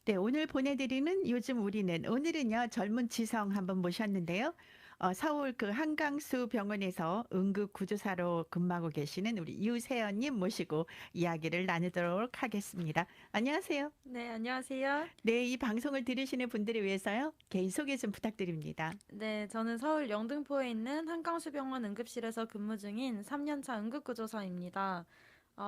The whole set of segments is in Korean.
네, 오늘 보내드리는 요즘 우리는 오늘은요 젊은 지성 한번 모셨는데요. 서울 그 한강수 병원에서 응급구조사로 근무하고 계시는 우리 유세연님 모시고 이야기를 나누도록 하겠습니다. 안녕하세요. 네, 안녕하세요. 네, 이 방송을 들으시는 분들을 위해서요 개인 소개 좀 부탁드립니다. 네, 저는 서울 영등포에 있는 한강수병원 응급실에서 근무 중인 3년차 응급구조사입니다.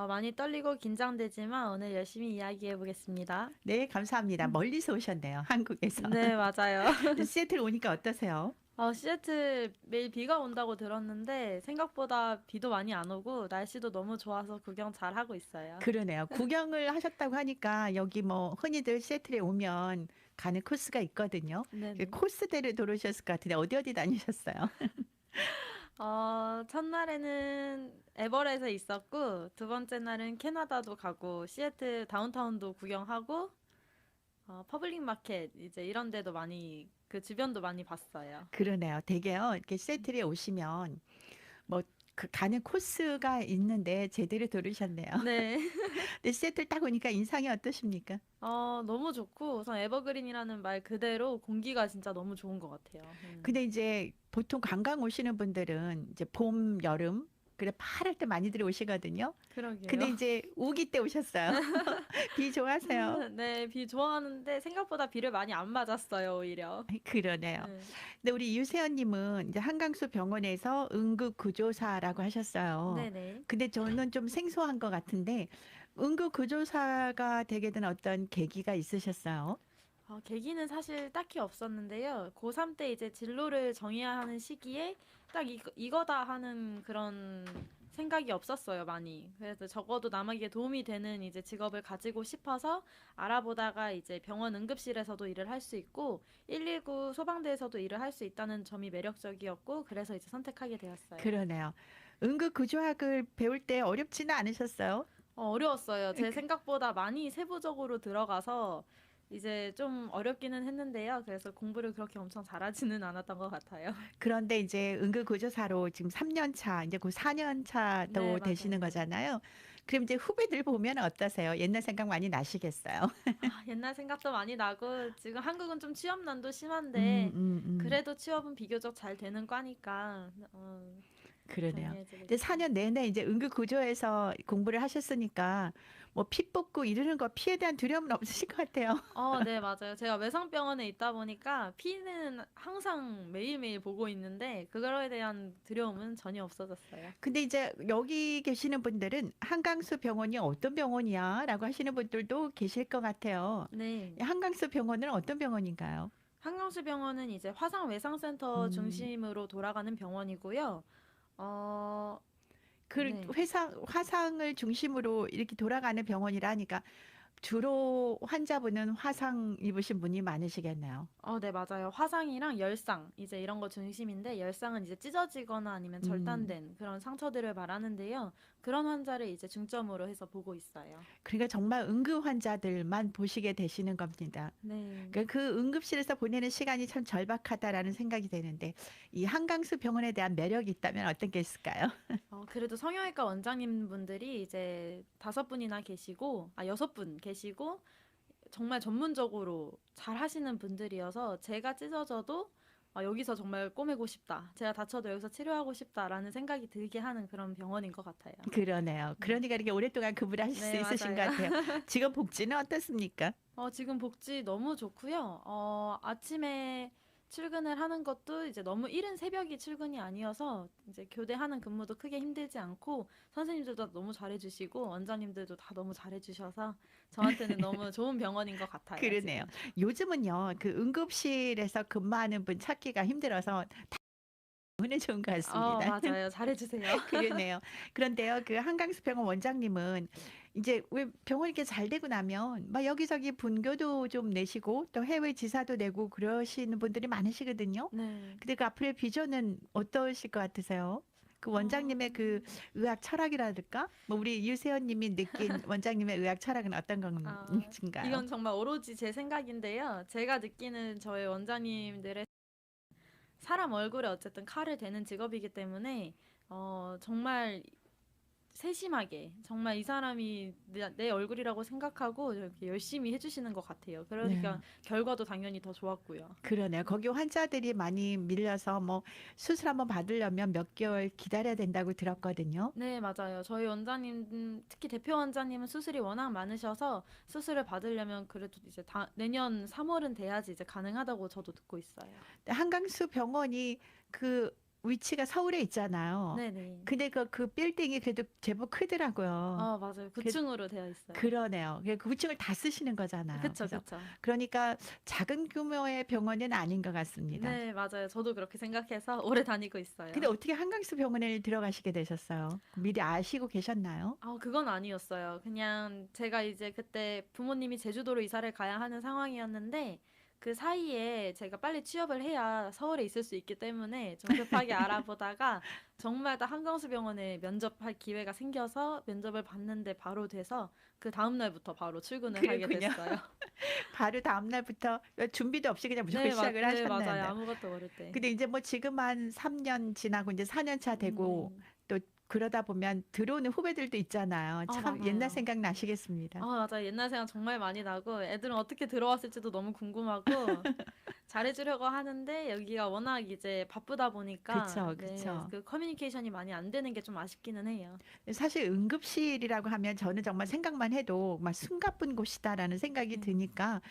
많이 떨리고 긴장되지만 오늘 열심히 이야기해 보겠습니다. 네, 감사합니다. 멀리서 오셨네요, 한국에서. 네, 맞아요. 시애틀 오니까 어떠세요? 시애틀 매일 비가 온다고 들었는데 생각보다 비도 많이 안 오고 날씨도 너무 좋아서 구경 잘 하고 있어요. 그러네요. 구경을 하셨다고 하니까 여기 뭐 흔히들 시애틀에 오면 가는 코스가 있거든요. 그 네네. 코스대로 돌으셨을 것 같은데 어디 어디 다니셨어요? 첫날에는 에버렛에 있었고 두 번째 날은 캐나다도 가고 시애틀 다운타운도 구경하고 퍼블릭 마켓 이제 이런 데도 많이 그 주변도 많이 봤어요. 그러네요. 되게요. 이렇게 시애틀에 오시면 뭐 그 가는 코스가 있는데 제대로 들으셨네요. 네. 근데 시애틀 딱 오니까 인상이 어떠십니까? 너무 좋고 우선 에버그린이라는 말 그대로 공기가 진짜 너무 좋은 것 같아요. 근데 이제 보통 관광 오시는 분들은 이제 봄, 여름 그래 파랄 때 많이들 오시거든요. 근데 그러게요. 이제 우기 때 오셨어요. 비 좋아하세요? 네, 비 좋아하는데 생각보다 비를 많이 안 맞았어요, 오히려. 그러네요. 네. 근데 우리 유세연님은 이제 한강수 병원에서 응급구조사라고 하셨어요. 네네. 근데 저는 좀 생소한 것 같은데 응급구조사가 되게 된 어떤 계기가 있으셨어요? 계기는 사실 딱히 없었는데요. 고3 때 이제 진로를 정해야 하는 시기에 딱 이거다 하는 그런 생각이 없었어요, 많이. 그래서 적어도 남에게 도움이 되는 이제 직업을 가지고 싶어서 알아보다가 이제 병원 응급실에서도 일을 할 수 있고 119 소방대에서도 일을 할 수 있다는 점이 매력적이었고 그래서 이제 선택하게 되었어요. 그러네요. 응급구조학을 배울 때 어렵지는 않으셨어요? 어려웠어요. 제 그- 생각보다 많이 세부적으로 들어가서 이제 좀 어렵기는 했는데요. 그래서 공부를 그렇게 엄청 잘하지는 않았던 것 같아요. 그런데 이제 응급구조사로 지금 3년 차, 이제 곧 4년 네, 차도 되시는 맞아요. 거잖아요. 그럼 이제 후배들 보면 어떠세요? 옛날 생각 많이 나시겠어요? 옛날 생각도 많이 나고 지금 한국은 좀 취업난도 음, 심한데 음, 음. 그래도 취업은 비교적 잘 되는 과니까 그러네요. 근데 격려해주겠죠. 4년 내내 이제 응급구조에서 공부를 하셨으니까 뭐 피 뽑고 이러는 거 피에 대한 두려움은 없으실 것 같아요. 네, 맞아요. 제가 외상병원에 있다 보니까 피는 항상 매일매일 보고 있는데 그거에 대한 두려움은 전혀 없어졌어요. 근데 이제 여기 계시는 분들은 한강수 병원이 어떤 병원이야? 라고 하시는 분들도 계실 것 같아요. 네. 한강수 병원은 어떤 병원인가요? 한강수병원은 이제 화상외상센터 음, 중심으로 돌아가는 병원이고요. 어, 그 네. 화상을 중심으로 이렇게 돌아가는 병원이라니까 주로 환자분은 화상 입으신 분이 많으시겠네요. 네, 맞아요. 화상이랑 열상, 이제 이런 거 중심인데, 열상은 이제 찢어지거나 아니면 음. 절단된 그런 상처들을 말하는데요. 그런 환자를 이제 중점으로 해서 보고 있어요. 그러니까 정말 응급 환자들만 보시게 되시는 겁니다. 네. 그러니까 그 응급실에서 보내는 시간이 참 절박하다라는 생각이 되는데 이 한강수 병원에 대한 매력이 있다면 어떤 게 있을까요? 그래도 성형외과 원장님 분들이 이제 5분이나 계시고, 6분 계시고, 정말 전문적으로 잘 하시는 분들이어서 제가 찢어져도 여기서 정말 꼬매고 싶다. 제가 다쳐도 여기서 치료하고 싶다라는 생각이 들게 하는 그런 병원인 것 같아요. 그러네요. 그러니까 이렇게 오랫동안 근무를 하실 수 네, 있으신 것 맞아요. 같아요. 직업 복지는 어떻습니까? 지금 복지 너무 좋고요. 아침에 출근을 하는 것도 이제 너무 이른 새벽이 출근이 아니어서 이제 교대하는 근무도 크게 힘들지 않고 선생님들도 너무 잘해주시고 원장님들도 다 너무 잘해주셔서 저한테는 너무 좋은 병원인 것 같아요, 그러네요. 지금. 요즘은요, 그 응급실에서 근무하는 분 찾기가 힘들어서 운이 좋은 것 같습니다. 맞아요. 잘해주세요. 그러네요. 그런데요, 그 한강수병원 원장님은 이제 왜 병원 이렇게 잘 되고 나면 막 여기저기 분교도 좀 내시고 또 해외 지사도 내고 그러시는 분들이 많으시거든요. 네. 근데 그 앞으로의 비전은 어떠실 것 같으세요? 그 어, 원장님의 그 의학 철학이랄까? 뭐 우리 유세연 님이 느낀 원장님의 의학 철학은 어떤 이건 건가요? 정말 오로지 제 생각인데요. 제가 느끼는 저의 원장님들의 사람 얼굴에 어쨌든 칼을 대는 직업이기 때문에 정말 세심하게 정말 이 사람이 내 얼굴이라고 생각하고 이렇게 열심히 해주시는 것 같아요. 네. 그러니까 결과도 당연히 더 좋았고요. 그러네요. 거기 환자들이 많이 밀려서 뭐 수술 한번 받으려면 몇 개월 기다려야 된다고 들었거든요. 네, 맞아요. 저희 원장님, 특히 대표 원장님은 수술이 워낙 많으셔서 수술을 받으려면 그래도 이제 내년 3월은 돼야지 이제 가능하다고 저도 듣고 있어요. 한강수 병원이 그 위치가 서울에 있잖아요. 네네. 근데 그 빌딩이 그래도 제법 크더라고요. 맞아요. 그래서 9층으로 되어 있어요. 그러네요. 그 위층을 다 쓰시는 거잖아요. 그쵸, 그래서 그쵸. 그러니까 작은 규모의 병원은 아닌 것 같습니다. 네, 맞아요. 저도 그렇게 생각해서 오래 다니고 근데 있어요. 어떻게 한강수 병원에 들어가시게 되셨어요? 미리 아시고 계셨나요? 그건 아니었어요. 그냥 제가 이제 그때 부모님이 제주도로 이사를 가야 하는 상황이었는데 그 사이에 제가 빨리 취업을 해야 서울에 있을 수 있기 때문에 좀 급하게 알아보다가 정말 딱 한강수병원에 면접할 기회가 생겨서 면접을 봤는데 바로 돼서 그 다음 날부터 바로 출근을 하게 그렇군요. 됐어요. 바로 다음 날부터 준비도 없이 그냥 무조건 시작을 네, 맞아요. 하셨는데. 아무것도 모를 때. 근데 이제 뭐 지금 한 3년 지나고 이제 4년 차 되고 음, 또 그러다 보면 들어오는 후배들도 있잖아요. 참 옛날 맞아요. 생각 나시겠습니다. 맞아요. 옛날 생각 정말 많이 나고 애들은 어떻게 들어왔을지도 너무 궁금하고 잘해주려고 하는데 여기가 워낙 이제 바쁘다 보니까 그쵸, 네, 그쵸. 그 커뮤니케이션이 많이 안 되는 게 좀 아쉽기는 해요. 사실 응급실이라고 하면 저는 정말 생각만 해도 막 숨가쁜 곳이다라는 생각이 네. 드니까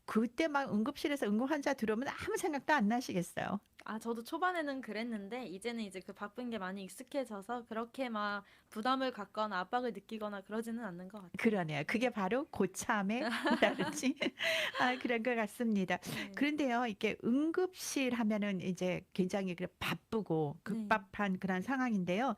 그때 막 응급실에서 응급 환자 들어오면 아무 생각도 안 나시겠어요. 저도 초반에는 그랬는데 이제는 이제 그 바쁜 게 많이 익숙해져서 그렇게 막 부담을 갖거나 압박을 느끼거나 그러지는 않는 것 같아요. 그러네요. 네. 그게 바로 고참의 라든지 그런 것 같습니다. 네. 그런데요, 이게 응급실 하면은 이제 굉장히 바쁘고 네. 급박한 그런 상황인데요.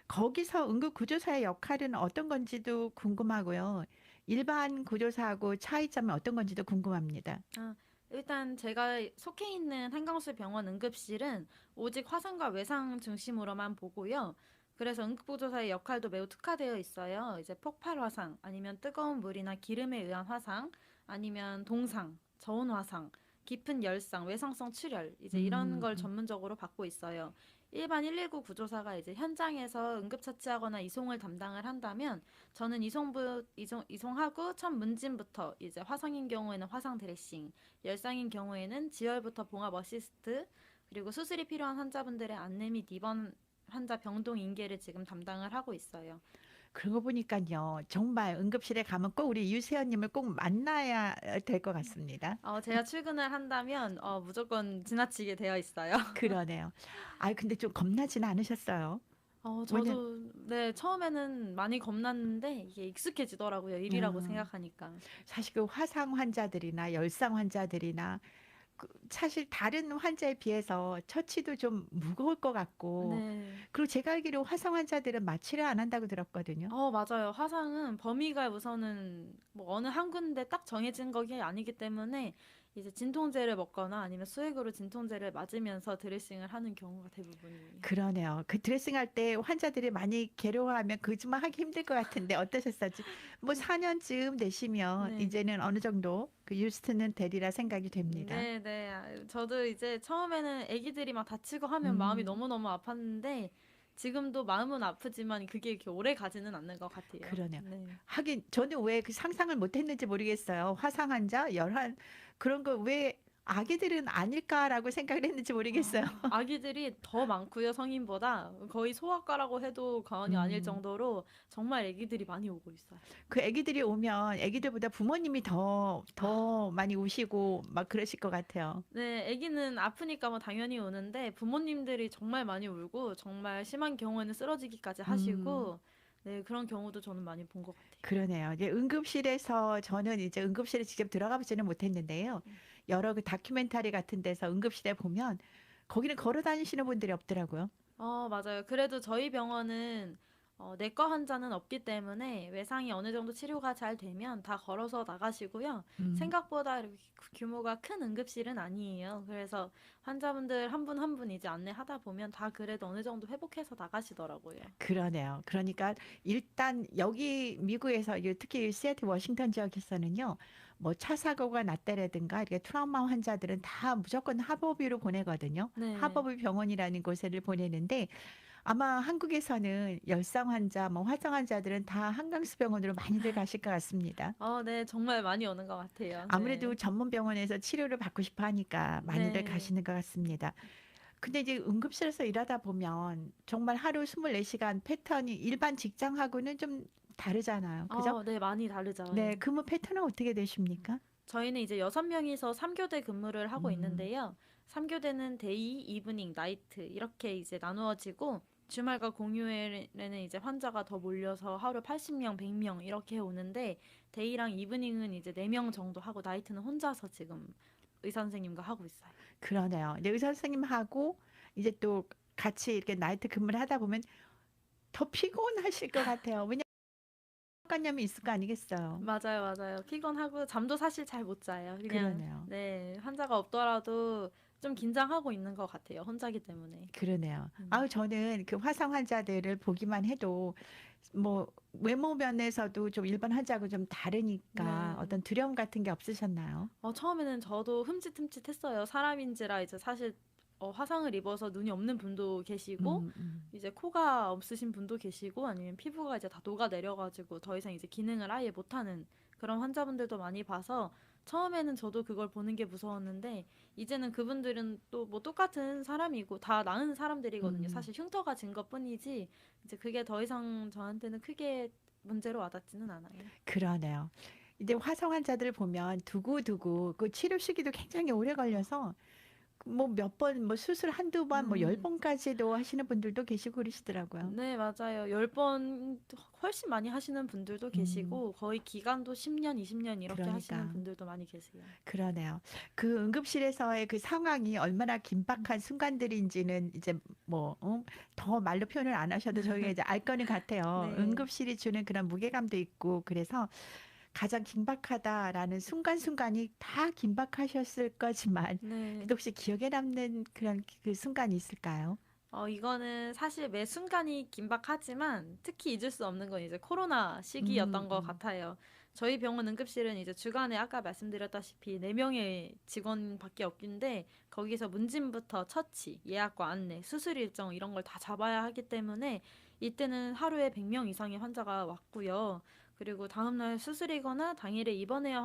거기서 응급구조사의 역할은 어떤 건지도 궁금하고요. 일반 구조사하고 차이점은 어떤 건지도 궁금합니다. 아, 일단 제가 속해 있는 한강수 병원 응급실은 오직 화상과 외상 중심으로만 보고요. 그래서 응급구조사의 역할도 매우 특화되어 있어요. 이제 폭발 화상, 아니면 뜨거운 물이나 기름에 의한 화상, 아니면 동상, 저온 화상, 깊은 열상, 외상성 출혈, 이제 이런 음, 걸 음. 전문적으로 받고 있어요. 일반 119 구조사가 이제 현장에서 응급처치하거나 이송을 담당을 한다면 저는 이송하고 첫 문진부터 이제 화상인 경우에는 화상 드레싱, 열상인 경우에는 지혈부터 봉합 어시스트, 그리고 수술이 필요한 환자분들의 안내 및 입원 환자 병동 인계를 지금 담당을 하고 있어요. 그러고 보니까요. 정말 응급실에 가면 꼭 우리 유세연님을 꼭 만나야 될 것 같습니다. 제가 출근을 한다면 무조건 지나치게 되어 있어요. 그러네요. 근데 좀 겁나지는 않으셨어요? 왜냐, 저도 네, 처음에는 많이 겁났는데 이게 익숙해지더라고요. 일이라고 음, 생각하니까. 사실 그 화상 환자들이나 열상 환자들이나 사실 다른 환자에 비해서 처치도 좀 무거울 것 같고, 네. 그리고 제가 알기로 화상 환자들은 마취를 안 한다고 들었거든요. 맞아요. 화상은 범위가 우선은 뭐 어느 한 군데 딱 정해진 것이 아니기 때문에 이제 진통제를 먹거나 아니면 수액으로 진통제를 맞으면서 드레싱을 하는 경우가 대부분이에요. 그러네요. 그 드레싱할 때 환자들이 많이 괴로워하면 그좀 하기 힘들 것 같은데 어떠셨을지. 뭐 4년쯤 되시면 네. 이제는 어느 정도 그 유스트는 되리라 생각이 됩니다. 네, 네. 저도 이제 처음에는 아기들이 막 다치고 하면 마음이 음, 너무너무 아팠는데 지금도 마음은 아프지만 그게 이렇게 오래 가지는 않는 것 같아요. 그러네요. 네. 하긴 저는 왜 그 상상을 못 했는지 모르겠어요. 화상 환자, 열한 그런 거 왜 아기들은 아닐까라고 생각을 했는지 모르겠어요. 아기들이 더 많고요, 성인보다. 거의 소아과라고 해도 과언이 아닐 음. 정도로 정말 아기들이 많이 오고 있어요. 그 아기들이 오면 아기들보다 부모님이 더 많이 우시고 막 그러실 것 같아요. 네, 아기는 아프니까 뭐 당연히 우는데 부모님들이 정말 많이 울고 정말 심한 경우에는 쓰러지기까지 음. 하시고 네, 그런 경우도 저는 많이 본 것 같아요. 그러네요. 이제 응급실에서 저는 이제 응급실에 직접 들어가 보지는 못했는데요. 여러 그 다큐멘터리 같은 데서 응급실에 보면 거기는 걸어 다니시는 분들이 없더라고요. 맞아요. 그래도 저희 병원은 내과 환자는 없기 때문에 외상이 어느 정도 치료가 잘 되면 다 걸어서 나가시고요. 음, 생각보다 이렇게 규모가 큰 응급실은 아니에요. 그래서 환자분들 한 분 한 분 이제 안내하다 보면 다 그래도 어느 정도 회복해서 나가시더라고요. 그러네요. 그러니까 일단 여기 미국에서 특히 시애틀 워싱턴 지역에서는요. 뭐 차 사고가 났다라든가 이렇게 트라우마 환자들은 다 무조건 하버뷰로 보내거든요. 네. 하버뷰 병원이라는 곳을 보내는데 아마 한국에서는 열성 환자, 뭐 화성 환자들은 다 한강수병원으로 많이들 가실 것 같습니다. 네. 정말 많이 오는 것 같아요. 아무래도 네. 전문 병원에서 치료를 받고 싶어 하니까 많이들 네. 가시는 것 같습니다. 근데 이제 응급실에서 일하다 보면 정말 하루 24시간 패턴이 일반 직장하고는 좀 다르잖아요. 그죠? 네. 많이 다르죠. 네, 예. 근무 패턴은 어떻게 되십니까? 저희는 이제 6명이서 3교대 근무를 하고 음, 있는데요. 3교대는 데이, 이브닝, 나이트 이렇게 이제 나누어지고 주말과 공휴일에는 이제 환자가 더 몰려서 하루 80명, 100명 이렇게 오는데 데이랑 이브닝은 이제 4명 정도 하고 나이트는 혼자서 지금 의사 선생님과 하고 있어요. 그러네요. 이제 의사 선생님하고 이제 또 같이 이렇게 나이트 근무를 하다 보면 더 피곤하실 것 같아요. 왜냐하면 관념이 있을 거 아니겠어요. 맞아요, 맞아요. 피곤하고 잠도 사실 잘 못 자요. 그냥 그러네요. 네, 환자가 없더라도 좀 긴장하고 있는 것 같아요. 혼자기 때문에. 그러네요. 음. 아우, 저는 그 화상 환자들을 보기만 해도 뭐 외모 면에서도 좀 일반 환자하고 좀 다르니까 네. 어떤 두려움 같은 게 없으셨나요? 처음에는 저도 흠칫흠칫했어요. 사람인지라 이제 사실 화상을 입어서 눈이 없는 분도 계시고 음, 음, 이제 코가 없으신 분도 계시고 아니면 피부가 이제 다 녹아내려가지고 더 이상 이제 기능을 아예 못하는 그런 환자분들도 많이 봐서 처음에는 저도 그걸 보는 게 무서웠는데 이제는 그분들은 또 뭐 똑같은 사람이고 다 나은 사람들이거든요. 음, 사실 흉터가 진 것뿐이지 이제 그게 더 이상 저한테는 크게 문제로 와닿지는 않아요. 그러네요. 이제 화성 환자들 보면 두고두고 그 치료 시기도 굉장히 오래 걸려서 뭐 몇 번, 뭐 수술 한두 번, 뭐 열 음. 번까지도 하시는 분들도 계시고 그러시더라고요. 네, 맞아요. 10번 훨씬 많이 하시는 분들도 음, 계시고 거의 기간도 10년, 20년 이렇게 하시는 그러니까. 분들도 많이 계세요. 그러네요. 그 응급실에서의 그 상황이 얼마나 긴박한 순간들인지는 이제 뭐, 더 말로 표현을 안 하셔도 저희가 이제 알 거는 같아요. 네. 응급실이 주는 그런 무게감도 있고, 그래서 가장 긴박하다라는 순간순간이 다 긴박하셨을 거지만, 네. 그래도 혹시 기억에 남는 그런 그 순간이 있을까요? 이거는 사실 매 순간이 긴박하지만 특히 잊을 수 없는 건 이제 코로나 음, 시기였던 것 음, 같아요. 저희 병원 응급실은 이제 주간에 아까 말씀드렸다시피 4명의 직원밖에 없긴데 거기서 문진부터 처치, 예약과 안내, 수술 일정 이런 걸 다 잡아야 하기 때문에 이때는 하루에 100명 이상의 환자가 왔고요. 그리고 다음날 수술이거나 당일에 입원해야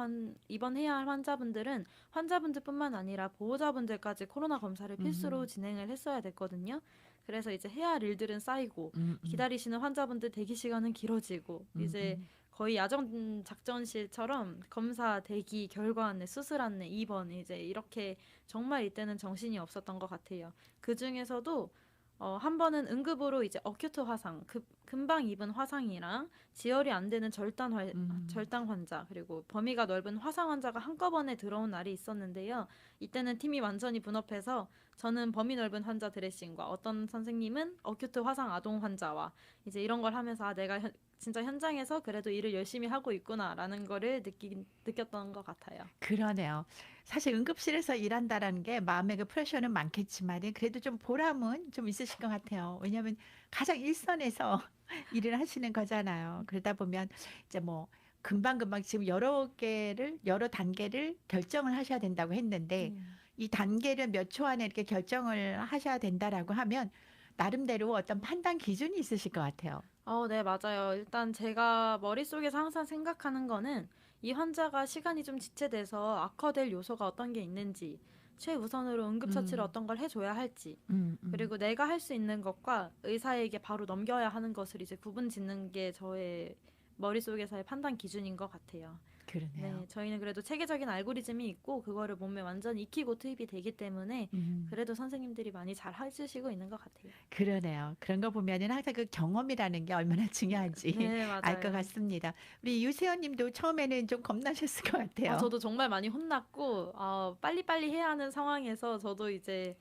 할 환자분들은 환자분들뿐만 아니라 보호자분들까지 코로나 검사를 필수로 음, 진행을 했어야 됐거든요. 그래서 이제 해야 할 일들은 쌓이고 음, 음, 기다리시는 환자분들 대기 시간은 길어지고 이제 음. 거의 야전 작전실처럼 검사, 대기, 결과 안내, 수술 안내, 입원 이제 이렇게 정말 이때는 정신이 없었던 것 같아요. 그 중에서도 한 번은 응급으로 이제 어큐트 화상, 금방 입은 화상이랑 지혈이 안 되는 음. 절단 환자 그리고 범위가 넓은 화상 환자가 한꺼번에 들어온 날이 있었는데요. 이때는 팀이 완전히 분업해서 저는 범위 넓은 환자 드레싱과 어떤 선생님은 어큐트 화상 아동 환자와 이제 이런 걸 하면서 내가 진짜 현장에서 그래도 일을 열심히 하고 있구나라는 거를 느꼈던 것 같아요. 그러네요. 사실 응급실에서 일한다라는 게 마음의 그 프레셔는 많겠지만 그래도 좀 보람은 좀 있으실 것 같아요. 왜냐하면 가장 일선에서 일을 하시는 거잖아요. 그러다 보면 이제 뭐 금방금방 지금 여러 단계를 결정을 하셔야 된다고 했는데 네. 이 단계를 몇 초 안에 이렇게 결정을 하셔야 된다라고 하면 나름대로 어떤 판단 기준이 있으실 것 같아요. 네, 맞아요. 일단 제가 머릿속에서 항상 생각하는 거는 이 환자가 시간이 좀 지체돼서 악화될 요소가 어떤 게 있는지, 최우선으로 응급처치를 음, 어떤 걸 해줘야 할지, 음, 음. 그리고 내가 할 수 있는 것과 의사에게 바로 넘겨야 하는 것을 이제 구분 짓는 게 저의 머릿속에서의 판단 기준인 것 같아요. 그러네요. 네, 저희는 그래도 체계적인 알고리즘이 있고 그거를 몸에 완전히 익히고 투입이 되기 때문에 음. 그래도 선생님들이 많이 잘 해주시고 있는 것 같아요. 그러네요. 그런 거 보면은 항상 그 경험이라는 게 얼마나 중요한지 네, 알 것 맞아요. 같습니다. 우리 유세연 님도 처음에는 좀 겁나셨을 것 같아요. 저도 정말 많이 혼났고, 빨리빨리 해야 하는 상황에서 저도 이제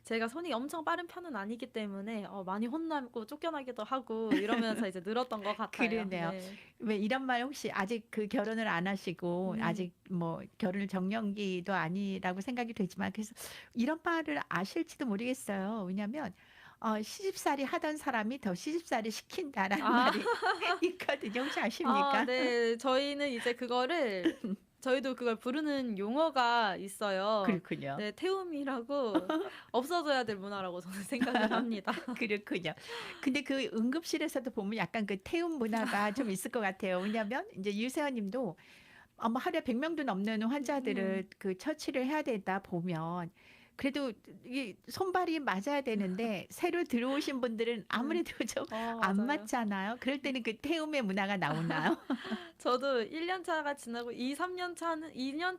제가 손이 엄청 빠른 편은 아니기 때문에 많이 혼나고 쫓겨나기도 하고 이러면서 이제 늘었던 것 같아요. 그러네요. 네. 왜 이런 말 혹시 아직 그 결혼을 안 하시고 음. 아직 뭐 결혼 정년기도 아니라고 생각이 되지만 그래서 이런 말을 아실지도 모르겠어요. 왜냐하면 시집살이 하던 사람이 더 시집살이 시킨다라는 아, 말이 있거든요. 혹시 아십니까? 네. 저희는 이제 그거를 저희도 그걸 부르는 용어가 있어요. 그렇군요. 네, 태움이라고 없어져야 될 문화라고 저는 생각을 합니다. 그렇군요. 근데 그 응급실에서도 보면 약간 그 태움 문화가 좀 있을 것 같아요. 왜냐하면 이제 유세아 님도 아마 하루에 100 명도 넘는 네. 환자들을 그 처치를 해야 되다 보면 그래도 이 손발이 맞아야 되는데 새로 들어오신 분들은 네. 아무래도 좀 안 맞아요. 맞잖아요. 그럴 때는 그 태움의 문화가 나오나요? 저도 1년 차가 지나고 2년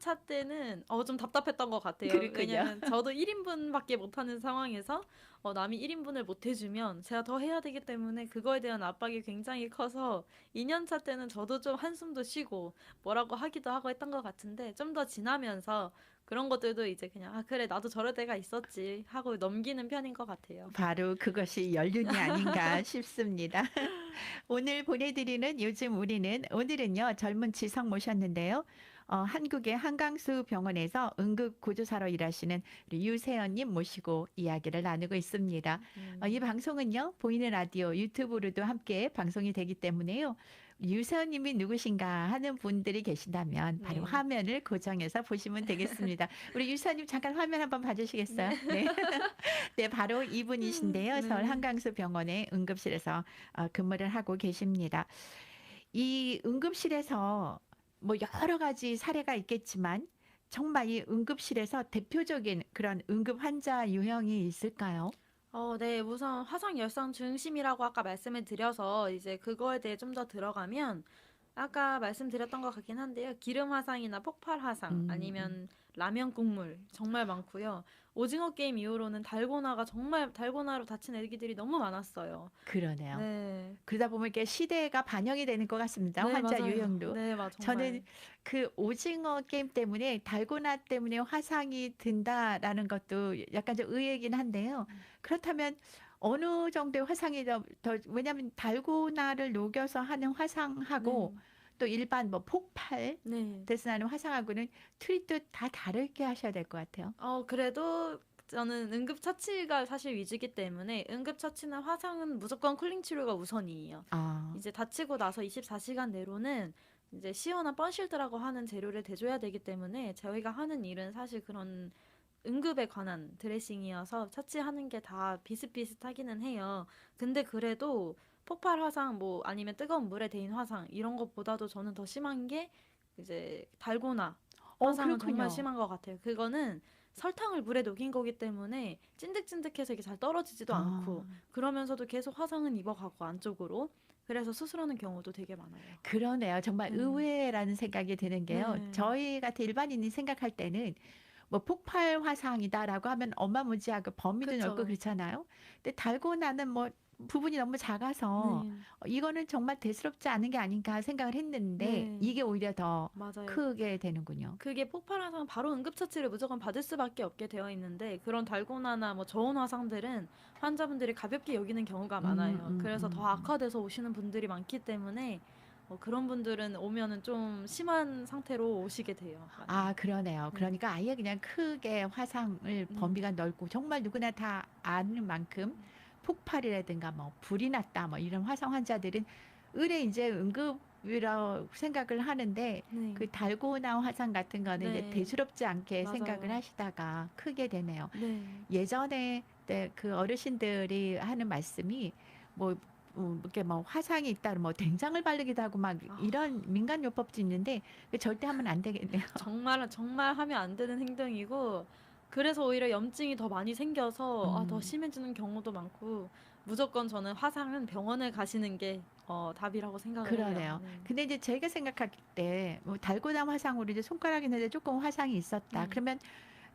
차 때는 좀 답답했던 것 같아요. 그렇군요. 왜냐면 저도 1인분밖에 못하는 상황에서 남이 1인분을 못 해주면 제가 더 해야 되기 때문에 그거에 대한 압박이 굉장히 커서 2년 차 때는 저도 좀 한숨도 쉬고 뭐라고 하기도 하고 했던 것 같은데 좀 더 지나면서 그런 것들도 이제 그냥 그래 나도 저럴 때가 있었지 하고 넘기는 편인 것 같아요. 바로 그것이 연륜이 아닌가 싶습니다. 오늘 보내드리는 요즘 우리는 오늘은요 젊은 지성 모셨는데요. 한국의 한강수 병원에서 응급구조사로 일하시는 우리 유세연님 모시고 이야기를 나누고 있습니다. 이 음. 방송은요 보이는 라디오 유튜브로도 함께 방송이 되기 때문에요. 유세연님이 누구신가 하는 분들이 계신다면 바로 네. 화면을 고정해서 보시면 되겠습니다. 우리 유세연님 잠깐 화면 한번 봐주시겠어요? 네. 네. 네, 바로 이분이신데요. 서울 네. 한강수 병원의 응급실에서 근무를 하고 계십니다. 이 응급실에서 뭐 여러 가지 사례가 있겠지만 정말 이 응급실에서 대표적인 그런 응급 환자 유형이 있을까요? 네. 우선 화상 열상 중심이라고 아까 말씀을 드려서 이제 그거에 대해 좀 더 들어가면 아까 말씀드렸던 것 같긴 한데요. 기름 화상이나 폭발 화상 음. 아니면 라면 국물 정말 많고요. 오징어 게임 이후로는 달고나가 정말 달고나로 다친 애기들이 너무 많았어요. 그러네요. 네. 그러다 보면 이렇게 시대가 반영이 되는 것 같습니다. 네, 환자 맞아요. 유형도. 네, 저는 정말. 그 오징어 게임 때문에 달고나 때문에 화상이 든다라는 것도 약간 좀 의외이긴 한데요. 그렇다면 어느 정도의 화상이 왜냐하면 달고나를 녹여서 하는 화상하고 네. 또 일반 뭐 폭발 네. 돼서 나는 화상하고는 트리도 다 다르게 하셔야 될 것 같아요. 그래도 저는 응급처치가 사실 위주기 때문에 응급처치나 화상은 무조건 쿨링 치료가 우선이에요. 아, 이제 다치고 나서 24시간 내로는 이제 시원한 번실드라고 하는 재료를 대줘야 되기 때문에 저희가 하는 일은 사실 그런 응급에 관한 드레싱이어서 처치하는 게 다 비슷비슷하기는 해요. 근데 그래도 폭발 화상 뭐 아니면 뜨거운 물에 데인 화상 이런 것보다도 저는 더 심한 게 이제 달고나 화상은 정말 그렇군요. 심한 것 같아요. 그거는 설탕을 물에 녹인 거기 때문에 찐득찐득해서 이게 잘 떨어지지도 아. 않고 그러면서도 계속 화상은 입어가고 안쪽으로 그래서 수술하는 경우도 되게 많아요. 그러네요. 정말 네. 의외라는 생각이 드는 게요. 네. 저희 같은 일반인이 생각할 때는 뭐 폭발 화상이다라고 하면 어마무지하고 범위도 넓고 그쵸. 그렇잖아요. 근데 달고나는 뭐 부분이 너무 작아서 네. 이거는 정말 대수롭지 않은 게 아닌가 생각을 했는데 네. 이게 오히려 더 맞아요. 크게 되는군요. 그게 폭발 화상 바로 응급처치를 무조건 받을 수밖에 없게 되어 있는데 그런 달고나나 뭐 저온 화상들은 환자분들이 가볍게 여기는 경우가 음, 많아요. 음, 그래서 더 음, 음. 악화돼서 오시는 분들이 많기 때문에 그런 분들은 오면은 좀 심한 상태로 오시게 돼요. 많이. 아, 그러네요. 네. 그러니까 아예 그냥 크게 화상을 범위가 넓고 정말 누구나 다 아는 만큼 폭발이라든가 뭐 불이 났다 뭐 이런 화상 환자들은 의뢰 이제 응급이라고 생각을 하는데 네. 그 달고나 화상 같은 거는 이제 네. 대수롭지 않게 생각을 맞아요. 하시다가 크게 되네요. 네. 예전에 그 어르신들이 하는 말씀이 뭐 이렇게 뭐 화상이 있다 뭐 된장을 바르기도 하고 막 아, 이런 민간요법도 있는데 절대 하면 안 되겠네요. 정말 정말 하면 안 되는 행동이고 그래서 오히려 염증이 더 많이 생겨서 더 음. 심해지는 경우도 많고 무조건 저는 화상은 병원에 가시는 게 답이라고 생각을 해요. 그러네요. 네. 근데 이제 제가 생각할 때 뭐 달고나 화상으로 이제 손가락 있는데 조금 화상이 있었다. 네. 그러면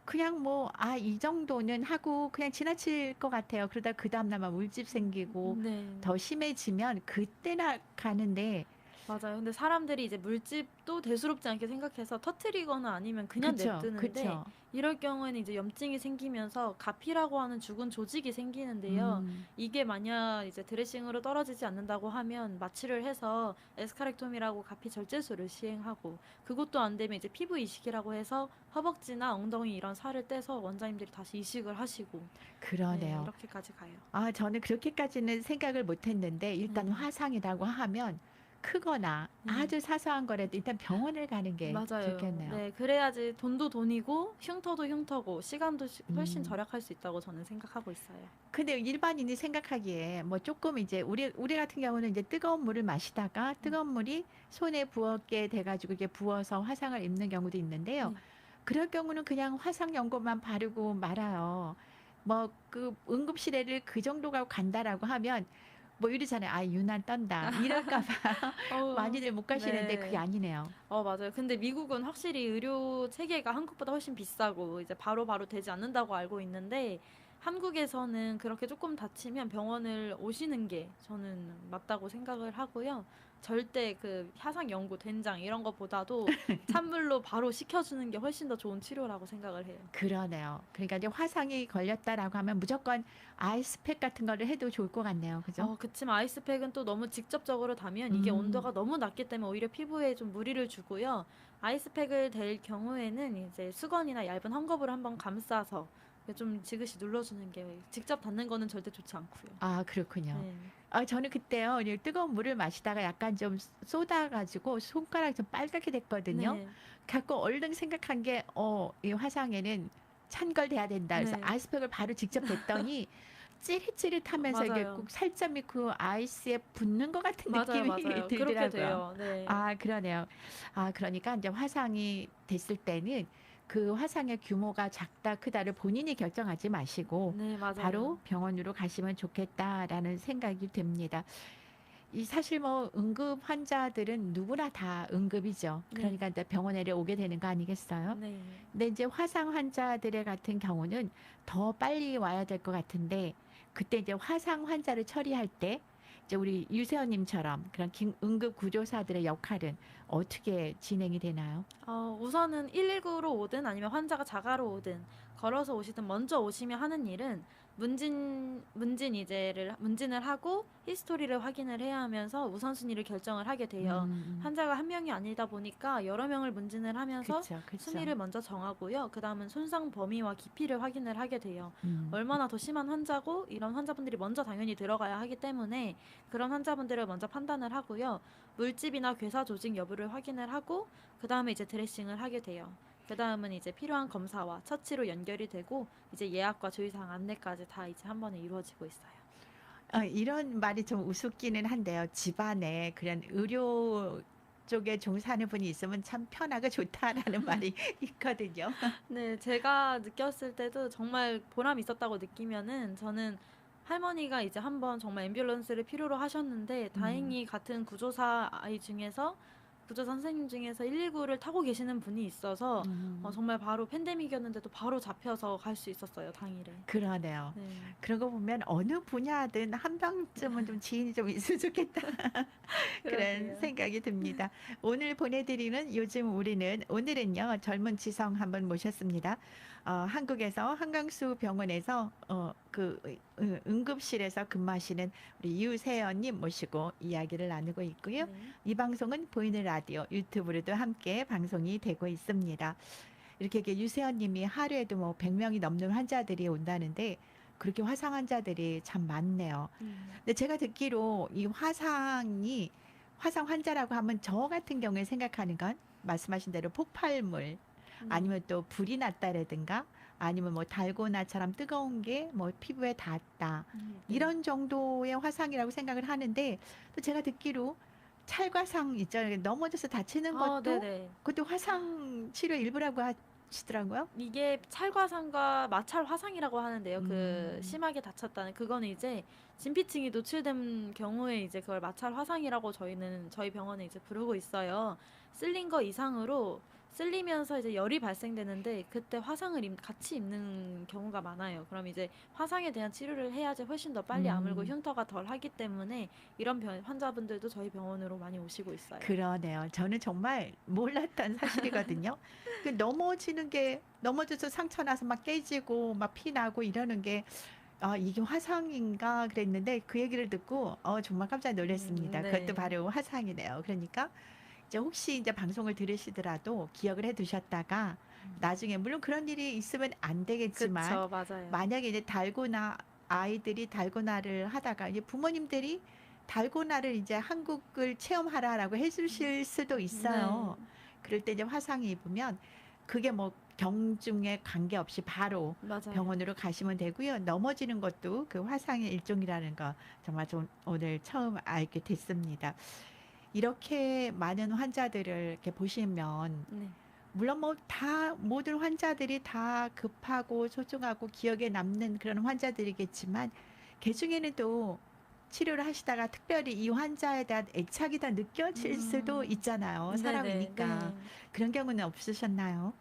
그냥 뭐 이 정도는 하고 그냥 지나칠 것 같아요. 그러다 그 다음날 막 물집 생기고 네. 더 심해지면 그때나 가는데 맞아요. 근데 사람들이 이제 물집도 대수롭지 않게 생각해서 터트리거나 아니면 그냥 그쵸, 냅두는데 그쵸. 이럴 경우에는 이제 염증이 생기면서 가피라고 하는 죽은 조직이 생기는데요. 음, 이게 만약 이제 드레싱으로 떨어지지 않는다고 하면 마취를 해서 에스카렉토미라고 가피 절제술을 시행하고 그것도 안 되면 이제 피부 이식이라고 해서 허벅지나 엉덩이 이런 살을 떼서 원장님들이 다시 이식을 하시고 네, 그러네요. 이렇게까지 가요. 저는 그렇게까지는 생각을 못 했는데 일단 네. 화상이라고 하면 크거나 네. 아주 사소한 거라도 일단 병원을 가는 게 맞아요. 좋겠네요. 네. 그래야지 돈도 돈이고 흉터도 흉터고 시간도 훨씬 음. 절약할 수 있다고 저는 생각하고 있어요. 근데 일반인이 생각하기에 뭐 조금 이제 우리 같은 경우는 이제 뜨거운 물을 마시다가 음. 뜨거운 물이 손에 부었게 돼가지고 이게 부어서 화상을 입는 경우도 있는데요. 네. 그럴 경우는 그냥 화상 연고만 바르고 말아요. 뭐 그 응급실에를 그 정도가 간다라고 하면 뭐 이러잖아요. 아, 유난 떤다. 이럴까 봐 어. 많이들 못 가시는데 그게 네. 아니네요. 맞아요. 근데 미국은 확실히 의료 체계가 한국보다 훨씬 비싸고 이제 바로바로 되지 않는다고 알고 있는데 한국에서는 그렇게 조금 다치면 병원을 오시는 게 저는 맞다고 생각을 하고요. 절대 그 화상 연고, 된장 이런 것보다도 찬물로 바로 식혀주는 게 훨씬 더 좋은 치료라고 생각을 해요. 그러네요. 그러니까 이제 화상이 걸렸다라고 하면 무조건 아이스팩 같은 거를 해도 좋을 것 같네요. 그죠? 그치만 아이스팩은 또 너무 직접적으로 다면 이게 음. 온도가 너무 낮기 때문에 오히려 피부에 좀 무리를 주고요. 아이스팩을 댈 경우에는 이제 수건이나 얇은 헝겊으로 한번 감싸서 좀 지그시 눌러주는 게 직접 닿는 거는 절대 좋지 않고요. 아, 그렇군요. 네. 아, 저는 그때요. 이 뜨거운 물을 마시다가 약간 좀 쏟아가지고 손가락이 좀 빨갛게 됐거든요. 네. 갖고 얼른 생각한 게, 이 화상에는 찬 걸 대야 된다. 그래서 네. 아이스팩을 바로 직접 댔더니 찌릿찌릿하면서 이게 맞아요. 꼭 살짝 그 아이스에 붙는 것 같은 맞아요, 느낌이 맞아요. 그렇게 들더라고요. 돼요. 네. 아, 그러네요. 아, 그러니까 이제 화상이 됐을 때는 그 화상의 규모가 작다, 크다를 본인이 결정하지 마시고 네, 맞아요. 바로 병원으로 가시면 좋겠다라는 생각이 듭니다. 이 사실 뭐 응급 환자들은 누구나 다 응급이죠. 네. 그러니까 이제 병원에 오게 되는 거 아니겠어요? 네. 근데 이제 화상 환자들의 같은 경우는 더 빨리 와야 될 것 같은데 그때 이제 화상 환자를 처리할 때 이제 우리 유세원님처럼 그런 응급 구조사들의 역할은 어떻게 진행이 되나요? 우선은 119로 오든 아니면 환자가 자가로 오든 걸어서 오시든 먼저 오시면 하는 일은 문진을 하고 히스토리를 확인을 해야 하면서 우선순위를 결정을 하게 돼요. 환자가 한 명이 아니다 보니까 여러 명을 문진을 하면서 그쵸, 그쵸. 순위를 먼저 정하고요. 그 다음은 손상 범위와 깊이를 확인을 하게 돼요. 음. 얼마나 더 심한 환자고 이런 환자분들이 먼저 당연히 들어가야 하기 때문에 그런 환자분들을 먼저 판단을 하고요. 물집이나 괴사 조직 여부를 확인을 하고 그 다음에 이제 드레싱을 하게 돼요. 그 다음은 이제 필요한 검사와 처치로 연결이 되고 이제 예약과 주의사항 안내까지 다 이제 한 번에 이루어지고 있어요. 이런 말이 좀 우습기는 한데요. 집안에 그런 의료 쪽에 종사하는 분이 있으면 참 편하고 좋다라는 말이 있거든요. 네, 제가 느꼈을 때도 정말 보람 있었다고 느끼면은 저는 할머니가 이제 한번 정말 앰뷸런스를 필요로 하셨는데 음. 다행히 같은 구조사 선생님 중에서 119를 타고 계시는 분이 있어서 음. 정말 바로 팬데믹이었는데도 바로 잡혀서 갈 수 있었어요, 당일에. 그러네요. 네. 그런 거 보면 어느 분야든 한 명쯤은 좀 지인이 좀 있으면 좋겠다. 그런 그러게요. 생각이 듭니다. 오늘 보내드리는 요즘 우리는 오늘은요 젊은 지성 한번 모셨습니다. 한국에서 한강수 병원에서 응급실에서 근무하시는 우리 유세연님 모시고 이야기를 나누고 있고요. 네. 이 방송은 보이는 라디오 유튜브로도 함께 방송이 되고 있습니다. 이렇게 유세연님이 하루에도 뭐 100명이 넘는 환자들이 온다는데 그렇게 화상 환자들이 참 많네요. 근데 제가 듣기로 이 화상 환자라고 하면 저 같은 경우에 생각하는 건 말씀하신 대로 폭발물 네. 아니면 또 불이 났다라든가 아니면 뭐 달고나처럼 뜨거운 게 뭐 피부에 닿았다. 네. 이런 정도의 화상이라고 생각을 하는데 또 제가 듣기로 찰과상 있잖아요. 넘어져서 다치는 것도 네네. 그것도 화상 치료 일부라고 하시더라고요. 이게 찰과상과 마찰 화상이라고 하는데요. 그 음. 심하게 다쳤다는 그거는 이제 진피층이 노출된 경우에 이제 그걸 마찰 화상이라고 저희 병원에 이제 부르고 있어요. 쓸린 거 이상으로 쓸리면서 이제 열이 발생되는데 그때 화상을 같이 입는 경우가 많아요. 그럼 이제 화상에 대한 치료를 해야지 훨씬 더 빨리 아물고 음. 흉터가 덜 하기 때문에 이런 환자분들도 저희 병원으로 많이 오시고 있어요. 그러네요. 저는 정말 몰랐던 사실이거든요. 넘어져서 상처 나서 막 깨지고 막 피 나고 이러는 게 이게 화상인가 그랬는데 그 얘기를 듣고 정말 깜짝 놀랐습니다. 그것도 네. 바로 화상이네요. 그러니까 이제 혹시 이제 방송을 들으시더라도 기억을 해 두셨다가 나중에 물론 그런 일이 있으면 안 되겠지만 그쵸, 맞아요. 만약에 이제 달고나 아이들이 달고나를 하다가 이제 부모님들이 달고나를 이제 한국을 체험하라라고 해 주실 수도 네. 있어요. 그럴 때 이제 화상을 입으면 그게 뭐 경중에 관계없이 바로 맞아요. 병원으로 가시면 되고요. 넘어지는 것도 그 화상의 일종이라는 거 정말 좀 오늘 처음 알게 됐습니다. 이렇게 많은 환자들을 이렇게 보시면 네. 물론 뭐 다 모든 환자들이 다 급하고 소중하고 기억에 남는 그런 환자들이겠지만 그중에는 또 치료를 하시다가 특별히 이 환자에 대한 애착이 더 느껴질 수도 음. 있잖아요. 네네. 사람이니까. 네. 그런 경우는 없으셨나요?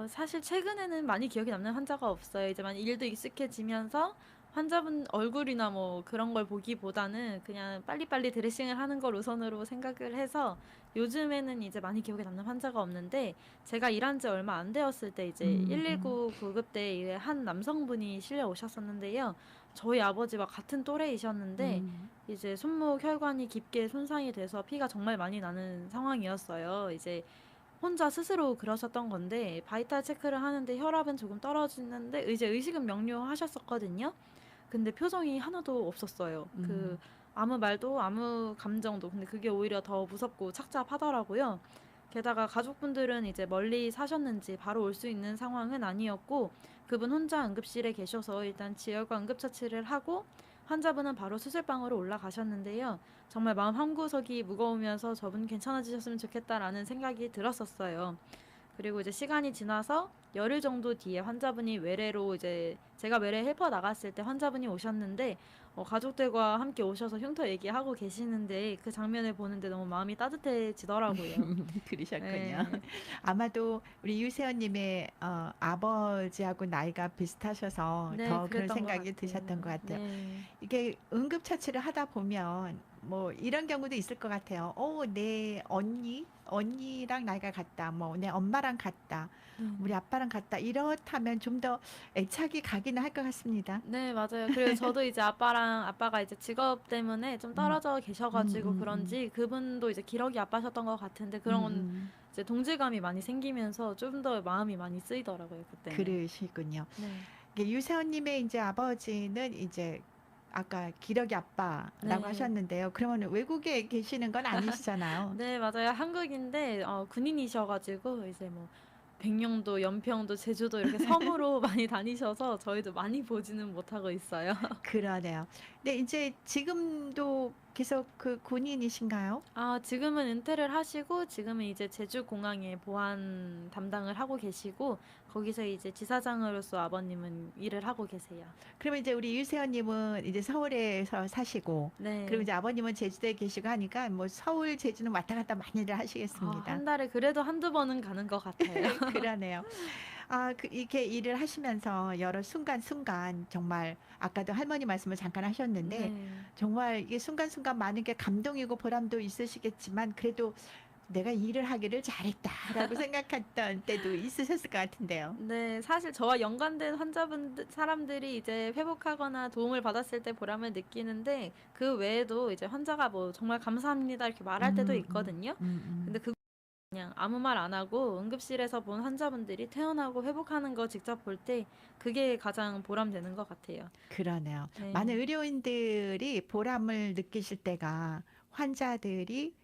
사실 최근에는 많이 기억에 남는 환자가 없어요. 이제 많이 일도 익숙해지면서 환자분 얼굴이나 뭐 그런 걸 보기보다는 그냥 빨리빨리 드레싱을 하는 걸 우선으로 생각을 해서 요즘에는 이제 많이 기억에 남는 환자가 없는데 제가 일한 지 얼마 안 되었을 때 이제 음, 119 구급대에 한 남성분이 실려 오셨었는데요. 저희 아버지와 같은 또래이셨는데 음, 이제 손목 혈관이 깊게 손상이 돼서 피가 정말 많이 나는 상황이었어요. 이제 혼자 스스로 그러셨던 건데 바이탈 체크를 하는데 혈압은 조금 떨어지는데 이제 의식은 명료하셨었거든요. 근데 표정이 하나도 없었어요. 음, 아무 말도 아무 감정도. 근데 그게 오히려 더 무섭고 착잡하더라고요. 게다가 가족분들은 이제 멀리 사셨는지 바로 올 수 있는 상황은 아니었고 그분 혼자 응급실에 계셔서 일단 지혈과 응급처치를 하고 환자분은 바로 수술방으로 올라가셨는데요. 정말 마음 한구석이 무거우면서 저분 괜찮아지셨으면 좋겠다라는 생각이 들었었어요. 그리고 이제 시간이 지나서 열흘 정도 뒤에 환자분이 외래로 이제 제가 외래 헬퍼 나갔을 때 환자분이 오셨는데 가족들과 함께 오셔서 흉터 얘기하고 계시는데 그 장면을 보는데 너무 마음이 따뜻해지더라고요. 그러셨군요. 네. 아마도 우리 유세원님의 아버지하고 나이가 비슷하셔서 네, 더 그런 그랬던 것 생각이 같아요. 드셨던 것 같아요. 네. 이게 응급처치를 하다 보면 뭐 이런 경우도 있을 것 같아요. 내 언니랑 나이가 같다. 뭐 내 엄마랑 같다. 네. 우리 아빠랑 같다. 이렇다면 좀 더 애착이 가기는 할 것 같습니다. 네, 맞아요. 그리고 저도 이제 아빠가 이제 직업 때문에 좀 음, 떨어져 음, 계셔가지고 음, 음, 그런지 그분도 이제 기러기 아빠셨던 것 같은데 음, 그런 이제 동질감이 많이 생기면서 좀 더 마음이 많이 쓰이더라고요, 그때는. 그러시군요. 네. 이게 유세원님의 이제 아버지는 이제 아까 기러기 아빠라고 네. 하셨는데요. 그러면 외국에 계시는 건 아니시잖아요. 네, 맞아요. 한국인데 군인이셔가지고 이제 뭐 백령도, 연평도, 제주도 이렇게 섬으로 많이 다니셔서 저희도 많이 보지는 못하고 있어요. 그러네요. 근데 이제 지금도 계속 그 군인이신가요? 지금은 은퇴를 하시고 지금은 이제 제주공항에 보안 담당을 하고 계시고 거기서 이제 지사장으로서 아버님은 일을 하고 계세요. 그러면 이제 우리 유세원님은 이제 서울에서 사시고, 그리고 네. 이제 아버님은 제주도에 계시고 하니까 뭐 서울, 제주는 왔다 갔다 많이들 하시겠습니다. 한 달에 그래도 한두 번은 가는 것 같아요. 그러네요. 이렇게 일을 하시면서 여러 순간순간 정말 아까도 할머니 말씀을 잠깐 하셨는데 네. 정말 이게 순간순간 많은 게 감동이고 보람도 있으시겠지만 그래도 내가 일을 하기를 잘했다라고 생각했던 때도 있으셨을 것 같은데요. 네, 사실 저와 연관된 환자분들, 사람들이 이제 회복하거나 도움을 받았을 때 보람을 느끼는데 그 외에도 이제 환자가 뭐 정말 감사합니다 이렇게 말할 때도 음, 음, 있거든요. 근데 음. 그냥 아무 말 안 하고 응급실에서 본 환자분들이 퇴원하고 회복하는 거 직접 볼 때 그게 가장 보람되는 것 같아요. 그러네요. 네. 많은 의료인들이 보람을 느끼실 때가 환자들이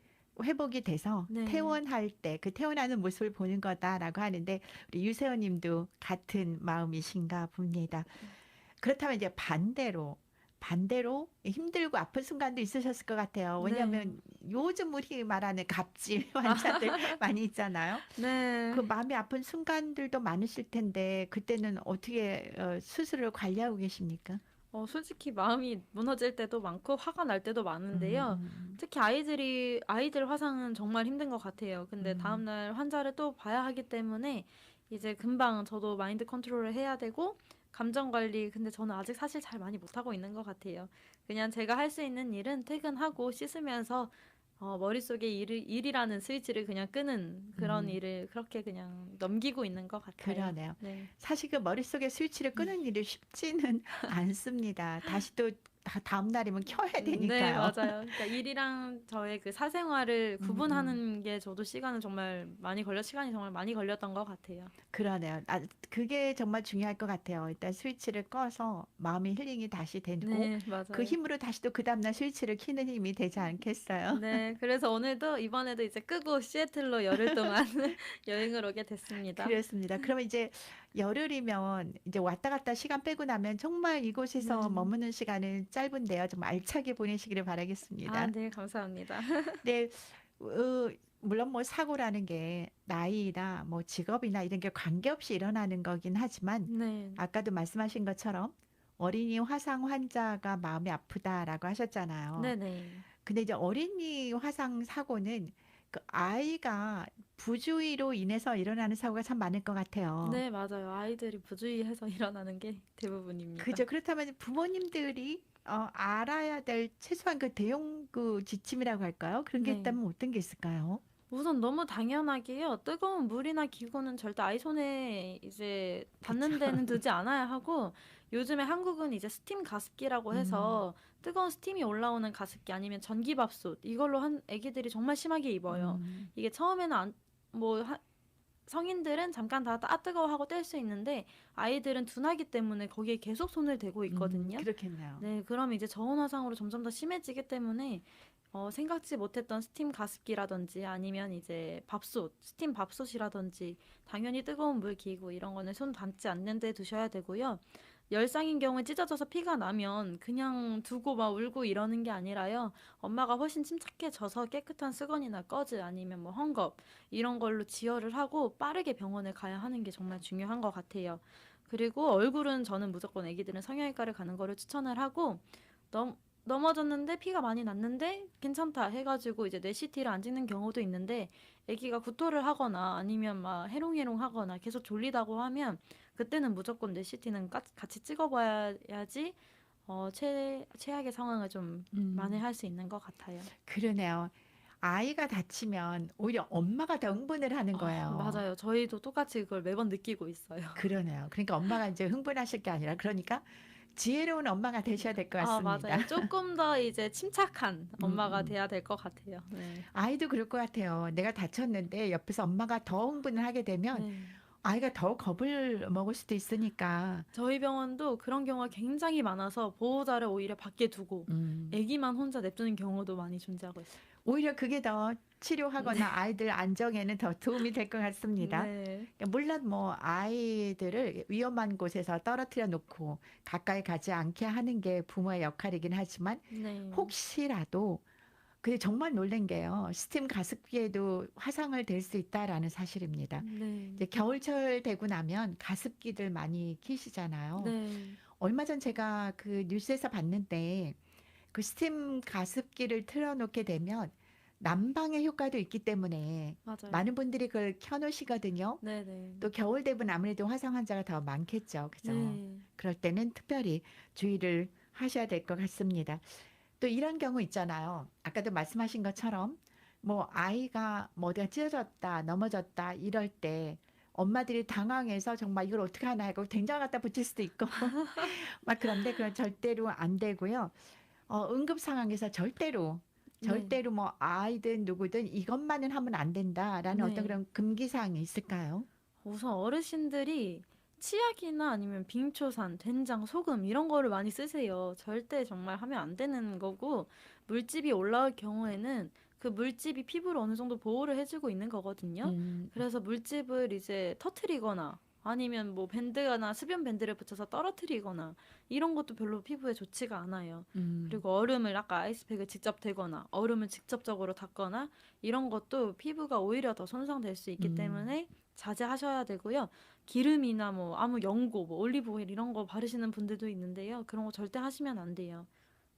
회복이 돼서 네. 퇴원할 때 그 퇴원하는 모습을 보는 거다라고 하는데 우리 유세호 님도 같은 마음이신가 봅니다. 그렇다면 이제 반대로 힘들고 아픈 순간도 있으셨을 것 같아요. 네. 왜냐하면 요즘 우리 말하는 갑질 환자들 많이 있잖아요. 그 네. 마음이 아픈 순간들도 많으실 텐데 그때는 어떻게 수술을 관리하고 계십니까? 솔직히 마음이 무너질 때도 많고 화가 날 때도 음, 많은데요. 음, 특히 아이들 화상은 정말 힘든 것 같아요. 근데 음, 다음날 환자를 또 봐야 하기 때문에 이제 금방 저도 마인드 컨트롤을 해야 되고 감정 관리 근데 저는 아직 사실 잘 많이 못하고 있는 것 같아요. 그냥 제가 할 수 있는 일은 퇴근하고 씻으면서 머릿속에 일이라는 스위치를 그냥 끄는 그런 음, 일을 그렇게 그냥 넘기고 있는 것 같아요. 그러네요. 네. 사실 그 머릿속에 스위치를 끄는 일이 쉽지는 않습니다. 다시 또 다음 날이면 켜야 네, 되니까요. 맞아요. 그러니까 일이랑 저의 그 사생활을 음, 음. 구분하는 게 저도 시간이 정말 많이 걸렸던 것 같아요. 그러네요. 그게 정말 중요할 것 같아요. 일단 스위치를 꺼서 마음의 힐링이 다시 되고 네, 그 맞아요. 힘으로 다시 또 그 다음날 스위치를 켜는 힘이 되지 않겠어요? 네, 그래서 이번에도 이제 끄고 시애틀로 열흘 동안 여행을 오게 됐습니다. 그렇습니다. 그러면 이제 열흘이면 이제 왔다 갔다 시간 빼고 나면 정말 이곳에서 네. 머무는 시간은 짧은데요. 좀 알차게 보내시기를 아, 바라겠습니다. 네, 감사합니다. 네, 물론 뭐 사고라는 게 나이나 뭐 직업이나 이런 게 관계없이 일어나는 거긴 하지만 네, 아까도 말씀하신 것처럼 어린이 화상 환자가 마음이 아프다라고 하셨잖아요. 네네. 근데 이제 어린이 화상 사고는 그 아이가 부주의로 인해서 일어나는 사고가 참 많을 것 같아요. 네, 맞아요. 아이들이 부주의해서 일어나는 게 대부분입니다. 그죠? 그렇다면 부모님들이 알아야 될 최소한 그 대응 그 지침이라고 할까요? 그런 게 네. 있다면 어떤 게 있을까요? 우선 너무 당연하게요. 뜨거운 물이나 기구는 절대 아이 손에 이제 그쵸? 닿는 데는 두지 않아야 하고, 요즘에 한국은 이제 스팀 가습기라고 음, 해서 뜨거운 스팀이 올라오는 가습기 아니면 전기밥솥 이걸로 한 애기들이 정말 심하게 입어요. 음, 이게 처음에는 뭐 성인들은 잠깐 다 뜨거워하고 뗄 수 있는데 아이들은 둔하기 때문에 거기에 계속 손을 대고 있거든요. 그렇겠네요. 네, 그럼 이제 저온 화상으로 점점 더 심해지기 때문에 생각지 못했던 스팀 가습기라든지 아니면 이제 스팀 밥솥이라든지 당연히 뜨거운 물 기구 이런 거는 손 닿지 않는 데 두셔야 되고요. 열상인 경우에 찢어져서 피가 나면 그냥 두고 막 울고 이러는 게 아니라요. 엄마가 훨씬 침착해져서 깨끗한 수건이나 꺼즈 아니면 뭐 헝겊 이런 걸로 지혈을 하고 빠르게 병원에 가야 하는 게 정말 중요한 것 같아요. 그리고 얼굴은 저는 무조건 애기들은 성형외과를 가는 거를 추천을 하고 넘, 넘어졌는데 피가 많이 났는데 괜찮다 해가지고 이제 뇌CT를 안 찍는 경우도 있는데 아기가 구토를 하거나 아니면 막 해롱해롱 하거나 계속 졸리다고 하면 그때는 무조건 뇌CT는 같이 찍어봐야지 최악의 상황을 좀 음, 만회할 수 있는 것 같아요. 그러네요. 아이가 다치면 오히려 엄마가 더 흥분을 하는 아, 거예요. 맞아요. 저희도 똑같이 그걸 매번 느끼고 있어요. 그러네요. 그러니까 엄마가 이제 흥분하실 게 아니라 그러니까 지혜로운 엄마가 되셔야 될 것 아, 같습니다. 맞아요. 조금 더 이제 침착한 음, 엄마가 음. 돼야 될 것 같아요. 네. 아이도 그럴 것 같아요. 내가 다쳤는데 옆에서 엄마가 더 흥분을 하게 되면 네. 아이가 더 겁을 먹을 수도 있으니까. 저희 병원도 그런 경우가 굉장히 많아서 보호자를 오히려 밖에 두고 음. 아기만 혼자 냅두는 경우도 많이 존재하고 있어요. 오히려 그게 더 치료하거나 아이들 안정에는 더 도움이 될 것 같습니다. 네. 그러니까 물론 뭐 아이들을 위험한 곳에서 떨어뜨려 놓고 가까이 가지 않게 하는 게 부모의 역할이긴 하지만 네. 혹시라도 근데 정말 놀란 게요. 스팀 가습기에도 화상을 댈 수 있다라는 사실입니다. 네. 이제 겨울철 되고 나면 가습기들 많이 키시잖아요. 네. 얼마 전 제가 그 뉴스에서 봤는데 그 스팀 가습기를 틀어놓게 되면 난방의 효과도 있기 때문에 맞아요. 많은 분들이 그걸 켜놓으시거든요. 네네. 또 겨울 되면 아무래도 화상 환자가 더 많겠죠. 그죠? 네. 그럴 때는 특별히 주의를 하셔야 될 것 같습니다. 또 이런 경우 있잖아요. 아까도 말씀하신 것처럼 뭐 아이가 뭐 어디가 찢어졌다, 넘어졌다 이럴 때 엄마들이 당황해서 정말 이걸 어떻게 하나 하고 된장 갖다 붙일 수도 있고 막 그런데 그건 절대로 안 되고요. 응급 상황에서 네. 절대로 뭐 아이든 누구든 이것만은 하면 안 된다라는 어떤 네. 그런 금기사항이 있을까요? 우선 어르신들이 치약이나 아니면 빙초산, 된장, 소금 이런 거를 많이 쓰세요. 절대 정말 하면 안 되는 거고 물집이 올라올 경우에는 그 물집이 피부를 어느 정도 보호를 해주고 있는 거거든요. 음, 그래서 물집을 이제 터트리거나 아니면 뭐 밴드나 수변 밴드를 붙여서 떨어뜨리거나 이런 것도 별로 피부에 좋지가 않아요. 음, 그리고 얼음을 아까 아이스팩을 직접 대거나 얼음을 직접적으로 닦거나 이런 것도 피부가 오히려 더 손상될 수 있기 음. 때문에 자제하셔야 되고요. 기름이나 뭐 아무 연고, 뭐 올리브 오일 이런 거 바르시는 분들도 있는데요. 그런 거 절대 하시면 안 돼요.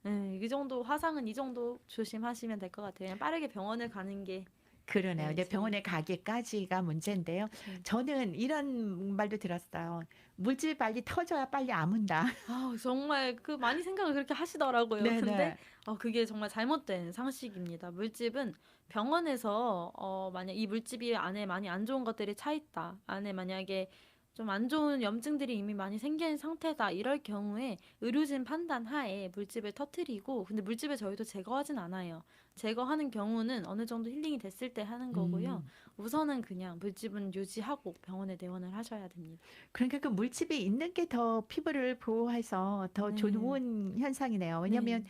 네, 이 정도 화상은 이 정도 조심하시면 될 것 같아요. 그냥 빠르게 병원을 가는 게 그러네요. 네, 이제 병원에 가기까지가 문제인데요. 네. 저는 이런 말도 들었어요. 물질 빨리 터져야 빨리 아문다. 아, 정말 그 많이 생각을 그렇게 하시더라고요. 근데 네네. 그게 정말 잘못된 상식입니다. 물집은 병원에서 만약 이 물집이 안에 많이 안 좋은 것들이 차 있다. 안에 만약에 좀 안 좋은 염증들이 이미 많이 생긴 상태다. 이럴 경우에 의료진 판단 하에 물집을 터트리고, 근데 물집을 저희도 제거하진 않아요. 제거하는 경우는 어느 정도 힐링이 됐을 때 하는 거고요. 음. 우선은 그냥 물집은 유지하고 병원에 내원을 하셔야 됩니다. 그러니까 그 물집이 있는 게 더 피부를 보호해서 더 네. 좋은 현상이네요. 네. 왜냐하면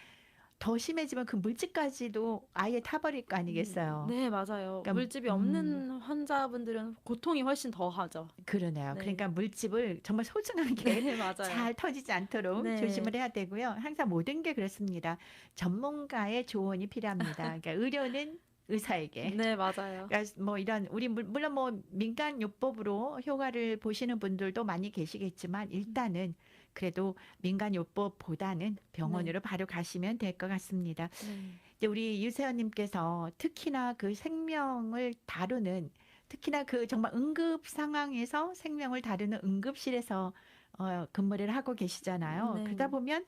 더 심해지면 그 물집까지도 아예 타버릴 거 아니겠어요. 네, 맞아요. 그러니까 물집이 없는 환자분들은 고통이 훨씬 더 하죠. 그러네요. 네. 그러니까 물집을 정말 소중하게 네, 맞아요. 잘 터지지 않도록 네. 조심을 해야 되고요. 항상 모든 게 그렇습니다. 전문가의 조언이 필요합니다. 그러니까 의료는 의사에게. 네, 맞아요. 그러니까 뭐 이런 우리 물론 뭐 민간 요법으로 효과를 보시는 분들도 많이 계시겠지만 일단은 그래도 민간 요법보다는 네. 병원으로 바로 가시면 될 것 같습니다. 네. 이제 우리 유세현님께서 특히나 그 생명을 다루는 특히나 그 정말 응급 상황에서 생명을 다루는 응급실에서 근무를 하고 계시잖아요. 그러다 네. 보면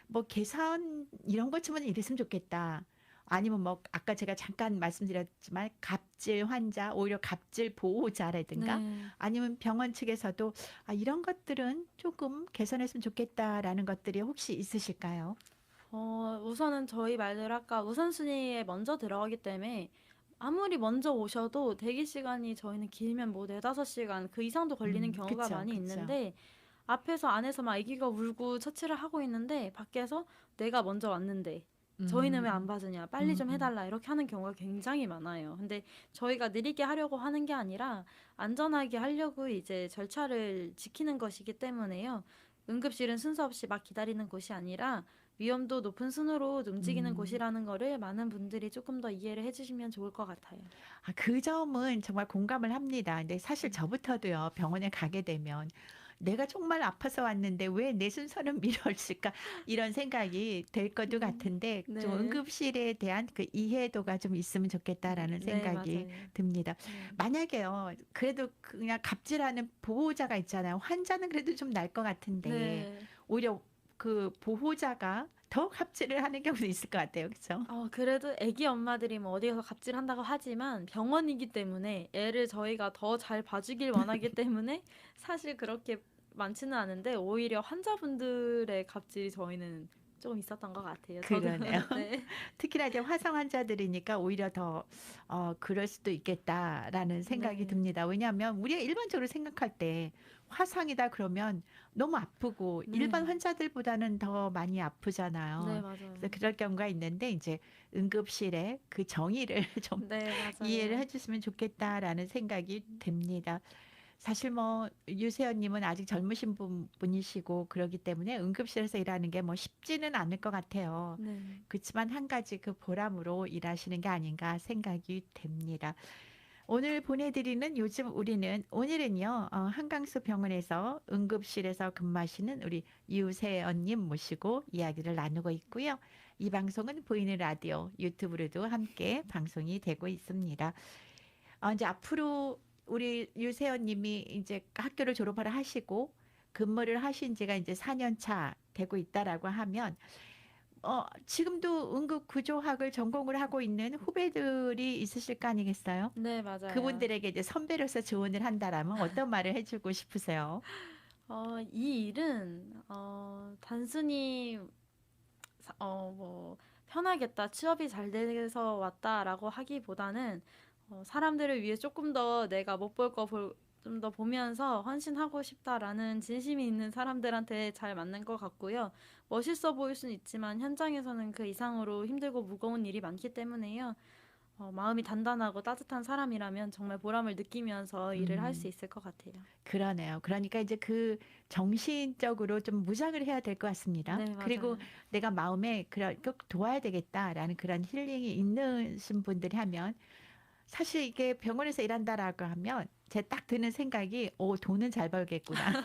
뭐 개선 이런 것 좀 이랬으면 좋겠다. 아니면 뭐 아까 제가 잠깐 말씀드렸지만 갑질 환자, 오히려 갑질 보호자라든가 네. 아니면 병원 측에서도 아, 이런 것들은 조금 개선했으면 좋겠다라는 것들이 혹시 있으실까요? 우선은 저희 말대로 아까 우선순위에 먼저 들어가기 때문에 아무리 먼저 오셔도 대기 시간이 저희는 길면 뭐 4-5시간 그 이상도 걸리는 경우가 그쵸, 많이 그쵸. 있는데 앞에서 안에서 막 아기가 울고 처치를 하고 있는데 밖에서 내가 먼저 왔는데 저희는 왜 안 음, 봐주냐 빨리 음, 좀 음. 해달라 이렇게 하는 경우가 굉장히 많아요. 근데 저희가 느리게 하려고 하는 게 아니라 안전하게 하려고 이제 절차를 지키는 것이기 때문에요. 응급실은 순서 없이 막 기다리는 곳이 아니라 위험도 높은 순으로 움직이는 음. 곳이라는 거를 많은 분들이 조금 더 이해를 해주시면 좋을 것 같아요. 아, 그 점은 정말 공감을 합니다. 근데 사실 저부터도요, 병원에 가게 되면 내가 정말 아파서 왔는데 왜 내 순서는 미뤄질까? 이런 생각이 될 것도 같은데 좀 네. 응급실에 대한 그 이해도가 좀 있으면 좋겠다라는 네, 생각이 맞아요. 듭니다. 네. 만약에요, 그래도 그냥 갑질하는 보호자가 있잖아요. 환자는 그래도 좀 날 것 같은데 네. 오히려 그 보호자가 더 갑질을 하는 경우도 있을 것 같아요. 그렇죠? 그래도 애기 엄마들이 뭐 어디 가서 갑질한다고 하지만 병원이기 때문에 애를 저희가 더 잘 봐주길 원하기 때문에 사실 그렇게 많지는 않은데 오히려 환자분들의 갑질이 저희는 조금 있었던 것 같아요. 저도 그러네요. 네. 특히나 이제 화상 환자들이니까 오히려 더 그럴 수도 있겠다라는 생각이 네. 듭니다. 왜냐하면 우리가 일반적으로 생각할 때 화상이다 그러면 너무 아프고 일반 네. 환자들보다는 더 많이 네, 아프잖아요. 그래서 맞아요. 그럴 경우가 있는데 이제 응급실의 그 정의를 좀 네, 이해를 맞아요. 해주시면 좋겠다라는 생각이 듭니다. 사실 뭐 유세연님은 아직 젊으신 분이시고 그러기 때문에 응급실에서 일하는 게 뭐 쉽지는 않을 것 같아요. 네. 그렇지만 한 가지 그 보람으로 일하시는 게 아닌가 생각이 됩니다. 오늘 보내드리는 요즘 우리는 오늘은요 한강수 병원에서 응급실에서 근무하시는 우리 유세연님 모시고 이야기를 나누고 있고요. 이 방송은 보이는 라디오 유튜브로도 함께 방송이 되고 있습니다. 이제 앞으로 우리 유세연 님이 이제 학교를 졸업을 하시고 근무를 하신 지가 이제 4년 차 되고 있다라고 하면 지금도 응급 구조학을 전공을 하고 있는 후배들이 있으실 거 아니겠어요? 네, 맞아요. 그분들에게 이제 선배로서 조언을 한다라면 어떤 말을 해주고 싶으세요? 이 일은 단순히 뭐 편하겠다, 취업이 잘 돼서 왔다라고 하기보다는 사람들을 위해 조금 더 내가 못 볼 거 좀 더 보면서 헌신하고 싶다라는 진심이 있는 사람들한테 잘 맞는 것 같고요. 멋있어 보일 수는 있지만 현장에서는 그 이상으로 힘들고 무거운 일이 많기 때문에요. 마음이 단단하고 따뜻한 사람이라면 정말 보람을 느끼면서 일을 할 수 음, 있을 것 같아요. 그러네요. 그러니까 이제 그 정신적으로 좀 무장을 해야 될 것 같습니다. 네, 그리고 맞아요. 내가 마음에 그런 꼭 도와야 되겠다라는 그런 힐링이 있는 분들이 하면 사실 이게 병원에서 일한다라고 하면 제 딱 드는 생각이 돈은 잘 벌겠구나.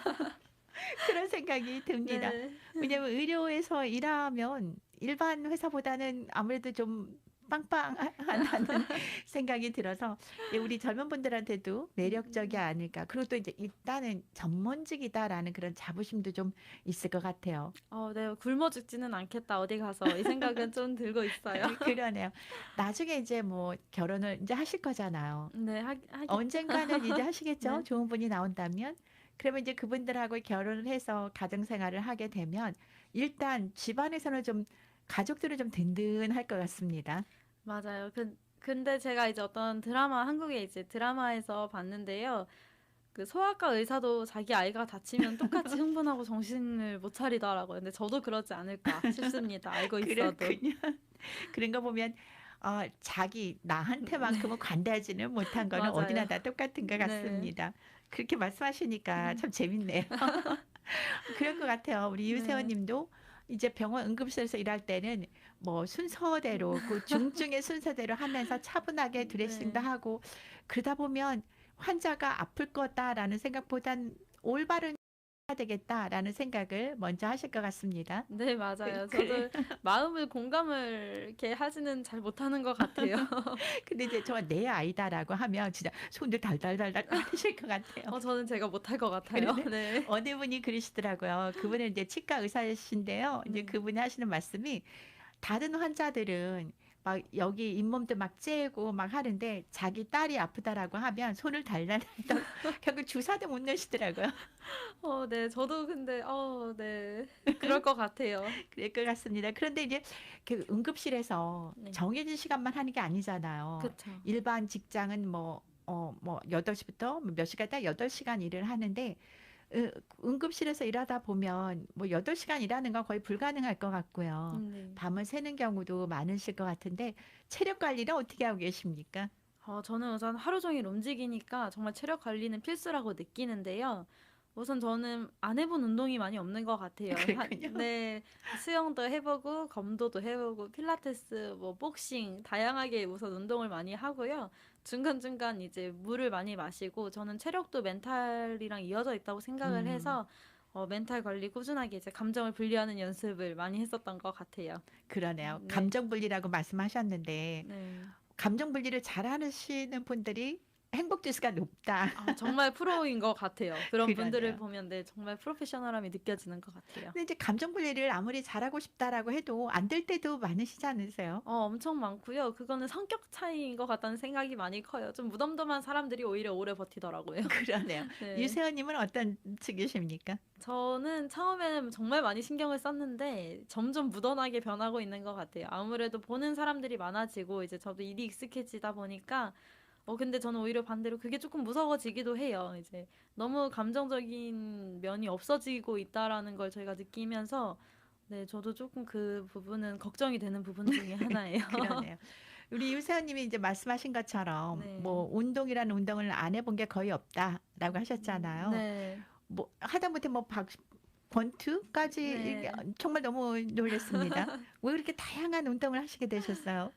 그런 생각이 듭니다. 네. 왜냐하면 의료에서 일하면 일반 회사보다는 아무래도 좀 빵빵하다는 생각이 들어서 우리 젊은 분들한테도 매력적이 아닐까. 그리고 또 이제 일단은 전문직이다라는 그런 자부심도 좀 있을 것 같아요. 네, 굶어 죽지는 않겠다, 어디 가서. 이 생각은 좀 들고 있어요. 그러네요. 나중에 이제 뭐 결혼을 이제 하실 거잖아요. 네, 하겠죠. 언젠가는 이제 하시겠죠? 네. 좋은 분이 나온다면. 그러면 이제 그분들하고 결혼을 해서 가정 생활을 하게 되면 일단 집안에서는 좀 가족들은 좀 든든할 것 같습니다. 맞아요. 근데 제가 이제 어떤 드라마, 한국의 이제 드라마에서 봤는데요. 그 소아과 의사도 자기 아이가 다치면 똑같이 흥분하고 정신을 못 차리더라고요. 근데 저도 그러지 않을까 싶습니다. 알고 있어도. 그렇군요. 그런 거 보면 자기 나한테만큼은 관대하지는 못한 거는 어디나 맞아요. 다 똑같은 것 네. 같습니다. 그렇게 말씀하시니까 참 재밌네요. 그럴 것 같아요. 우리 유세원 네. 님도 이제 병원 응급실에서 일할 때는 뭐 순서대로 그 중증의 순서대로 하면서 차분하게 드레싱도 네. 하고 그러다 보면 환자가 아플 거다라는 생각보단 올바른 해야 되겠다라는 생각을 먼저 하실 것 같습니다. 네, 그, 맞아요. 그, 저도 마음을 공감을 이렇게 하지는 잘 못하는 것 같아요. 근데 이제 저 내 아이다라고 하면 진짜 손들 달달달달 떨리실 것 같아요. 저는 제가 못할 것 같아요. 그런데 네. 어느 분이 그러시더라고요. 그분은 이제 치과 의사이신데요. 이제 네. 그분이 하시는 말씀이 다른 환자들은 막 여기 잇몸도 막 째고 막 하는데 자기 딸이 아프다라고 하면 손을 달달달 떨 결국 주사도 못 넣으시더라고요. 네. 저도 근데, 네. 그럴 것 같아요. 그럴 것 같습니다. 그런데 이제 그 응급실에서 네. 정해진 시간만 하는 게 아니잖아요. 그쵸. 일반 직장은 뭐 8시부터 몇 시간 딱 8시간 일을 하는데 응급실에서 일하다 보면 뭐 8시간 일하는 건 거의 불가능할 것 같고요. 네. 밤을 새는 경우도 많으실 것 같은데 체력 관리는 어떻게 하고 계십니까? 저는 우선 하루 종일 움직이니까 정말 체력 관리는 필수라고 느끼는데요. 우선 저는 안 해본 운동이 많이 없는 것 같아요. 그랬군요. 네, 수영도 해보고, 검도도 해보고, 필라테스, 뭐, 복싱, 다양하게 우선 운동을 많이 하고요. 중간중간 이제 물을 많이 마시고, 저는 체력도 멘탈이랑 이어져 있다고 생각을 음, 해서, 멘탈 관리 꾸준하게 이제 감정을 분리하는 연습을 많이 했었던 것 같아요. 그러네요. 네, 감정 분리라고 말씀하셨는데 네. 감정 분리를 잘 하시는 분들이 행복 지수가 높다. 정말 프로인 것 같아요. 그런 분들을 그러네요. 보면 네, 정말 프로페셔널함이 느껴지는 것 같아요. 근데 이제 감정 분리를 아무리 잘하고 싶다라고 해도 안 될 때도 많으시지 않으세요? 엄청 많고요. 그거는 성격 차이인 것 같다는 생각이 많이 커요. 좀 무덤덤한 사람들이 오히려 오래 버티더라고요. 그러네요. 네. 유세현님은 어떤 측이십니까? 저는 처음에는 정말 많이 신경을 썼는데 점점 무던하게 변하고 있는 것 같아요. 아무래도 보는 사람들이 많아지고 이제 저도 일이 익숙해지다 보니까 근데 저는 오히려 반대로 그게 조금 무서워지기도 해요. 이제 너무 감정적인 면이 없어지고 있다라는 걸 저희가 느끼면서 네, 저도 조금 그 부분은 걱정이 되는 부분 중에 하나예요. 그러네요. 우리 유세현님이 이제 말씀하신 것처럼 네. 뭐 운동이라는 운동을 안 해본 게 거의 없다라고 하셨잖아요. 네. 뭐 하다못해 뭐 권투까지 이게 네. 정말 너무 놀랐습니다. 왜 그렇게 다양한 운동을 하시게 되셨어요?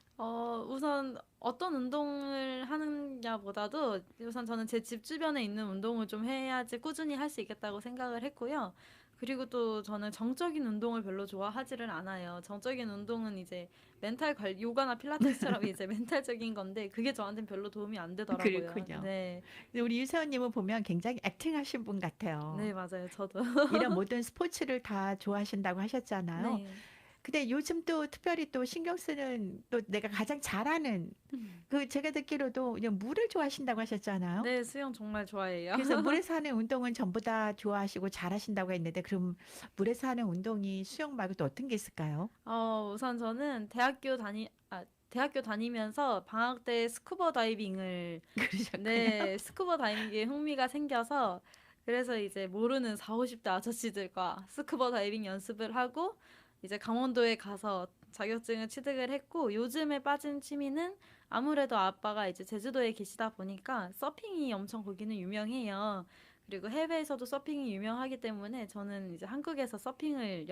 우선 어떤 운동을 하느냐보다도 우선 저는 제 집 주변에 있는 운동을 좀 해야지 꾸준히 할 수 있겠다고 생각을 했고요. 그리고 또 저는 정적인 운동을 별로 좋아하지를 않아요. 정적인 운동은 이제 요가나 필라테스처럼 이제 멘탈적인 건데 그게 저한테는 별로 도움이 안 되더라고요. 그렇군요. 네. 근데 우리 유세현님은 보면 굉장히 액팅하신 분 같아요. 네, 맞아요. 저도. 이런 모든 스포츠를 다 좋아하신다고 하셨잖아요. 네. 근데 요즘 또 특별히 또 신경 쓰는 또 내가 가장 잘하는 그 제가 듣기로도 그냥 물을 좋아하신다고 하셨잖아요. 네, 수영 정말 좋아해요. 그래서 물에서 하는 운동은 전부 다 좋아하시고 잘하신다고 했는데 그럼 물에서 하는 운동이 수영 말고 또 어떤 게 있을까요? 우선 저는 대학교 다니면서 방학 때 스쿠버 다이빙을 그러셨군요. 네, 스쿠버 다이빙에 흥미가 생겨서 그래서 이제 모르는 4, 50대 아저씨들과 스쿠버 다이빙 연습을 하고 이제 강원도에 가서 자격증을 취득을 했고 요즘에 빠진 취미는 아무래도 아빠가 이제 제주도에 계시다 보니까 서핑이 엄청 거기는 유명해요. 그리고 해외에서도 서핑이 유명하기 때문에 저는 이제 한국에서 서핑을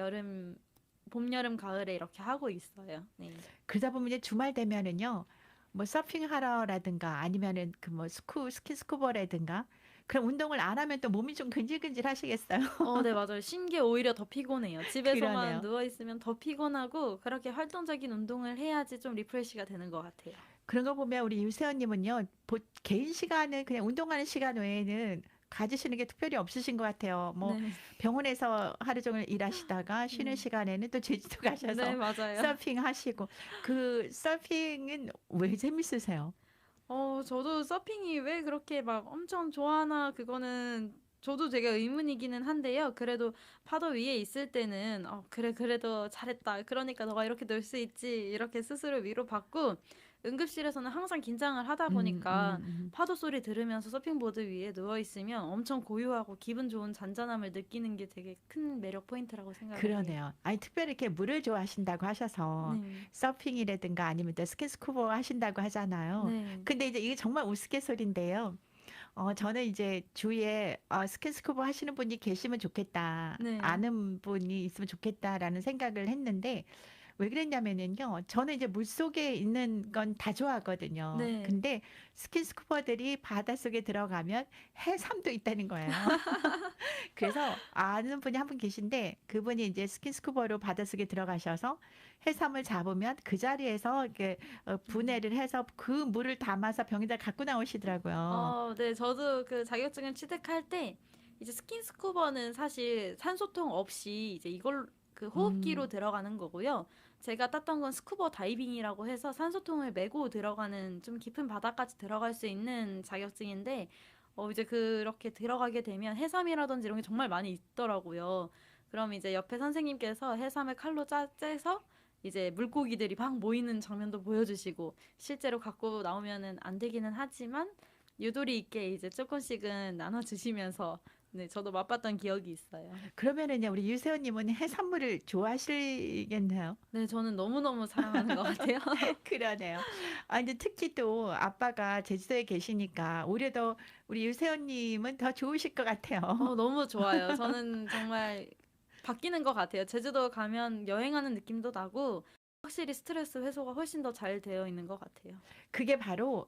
봄, 여름, 가을에 이렇게 하고 있어요. 네. 그러다 보면 이제 주말 되면은요. 뭐 서핑하러라든가 아니면은 그 뭐 스킨스쿠버라든가 그런 운동을 안 하면 또 몸이 좀 근질근질 하시겠어요? 네, 맞아요. 쉰 게 오히려 더 피곤해요. 집에서만 그러네요. 누워 있으면 더 피곤하고 그렇게 활동적인 운동을 해야지 좀 리프레시가 되는 것 같아요. 그런 거 보면 우리 유세현님은요, 개인 시간은 그냥 운동하는 시간 외에는 가지시는 게 특별히 없으신 것 같아요. 뭐 네. 병원에서 하루 종일 일하시다가 쉬는 네. 시간에는 또 제주도 네, 가셔서 맞아요. 서핑 하시고 그 서핑은 왜 재밌으세요? 저도 서핑이 왜 그렇게 막 엄청 좋아하나 그거는 저도 되게 의문이기는 한데요. 그래도 파도 위에 있을 때는 그래 그래도 잘했다. 그러니까 너가 이렇게 놀 수 있지. 이렇게 스스로 위로받고 응급실에서는 항상 긴장을 하다 음, 보니까 음, 음. 파도 소리 들으면서 서핑보드 위에 누워 있으면 엄청 고요하고 기분 좋은 잔잔함을 느끼는 게 되게 큰 매력 포인트라고 생각을 해요. 그러네요. 아니, 특별히 이렇게 물을 좋아하신다고 하셔서 네. 서핑이라든가 아니면 또 스킨스쿠버 하신다고 하잖아요. 네. 근데 이제 이게 정말 우스갯소리인데요. 저는 이제 주위에 스킨스쿠버 하시는 분이 계시면 좋겠다. 네. 아는 분이 있으면 좋겠다라는 생각을 했는데 왜 그랬냐면은요. 저는 이제 물속에 있는 건 다 좋아하거든요. 네. 근데 스킨스쿠버들이 바닷속에 들어가면 해삼도 있다는 거예요. 그래서 아는 분이 한 분 계신데 그분이 이제 스킨스쿠버로 바닷속에 들어가셔서 해삼을 잡으면 그 자리에서 이렇게 음. 분해를 해서 그 물을 담아서 병에다 갖고 나오시더라고요. 네. 저도 그 자격증을 취득할 때 이제 스킨스쿠버는 사실 산소통 없이 이제 이걸 그 호흡기로 음, 들어가는 거고요. 제가 땄던 건 스쿠버 다이빙이라고 해서 산소통을 메고 들어가는 좀 깊은 바다까지 들어갈 수 있는 자격증인데 이제 그렇게 들어가게 되면 해삼이라든지 이런 게 정말 많이 있더라고요. 그럼 이제 옆에 선생님께서 해삼을 칼로 째서 이제 물고기들이 막 모이는 장면도 보여주시고 실제로 갖고 나오면은 안 되기는 하지만 유도리 있게 이제 조금씩은 나눠주시면서 네, 저도 맛봤던 기억이 있어요. 그러면은요, 우리 유세호님은 해산물을 좋아하시겠네요. 네, 저는 너무너무 사랑하는 것 같아요. 그러네요. 아, 이제 특히 또 아빠가 제주도에 계시니까 오히려 더 우리 유세호님은 더 좋으실 것 같아요. 너무 좋아요. 저는 정말 바뀌는 것 같아요. 제주도 가면 여행하는 느낌도 나고 확실히 스트레스 해소가 훨씬 더 잘 되어 있는 것 같아요. 그게 바로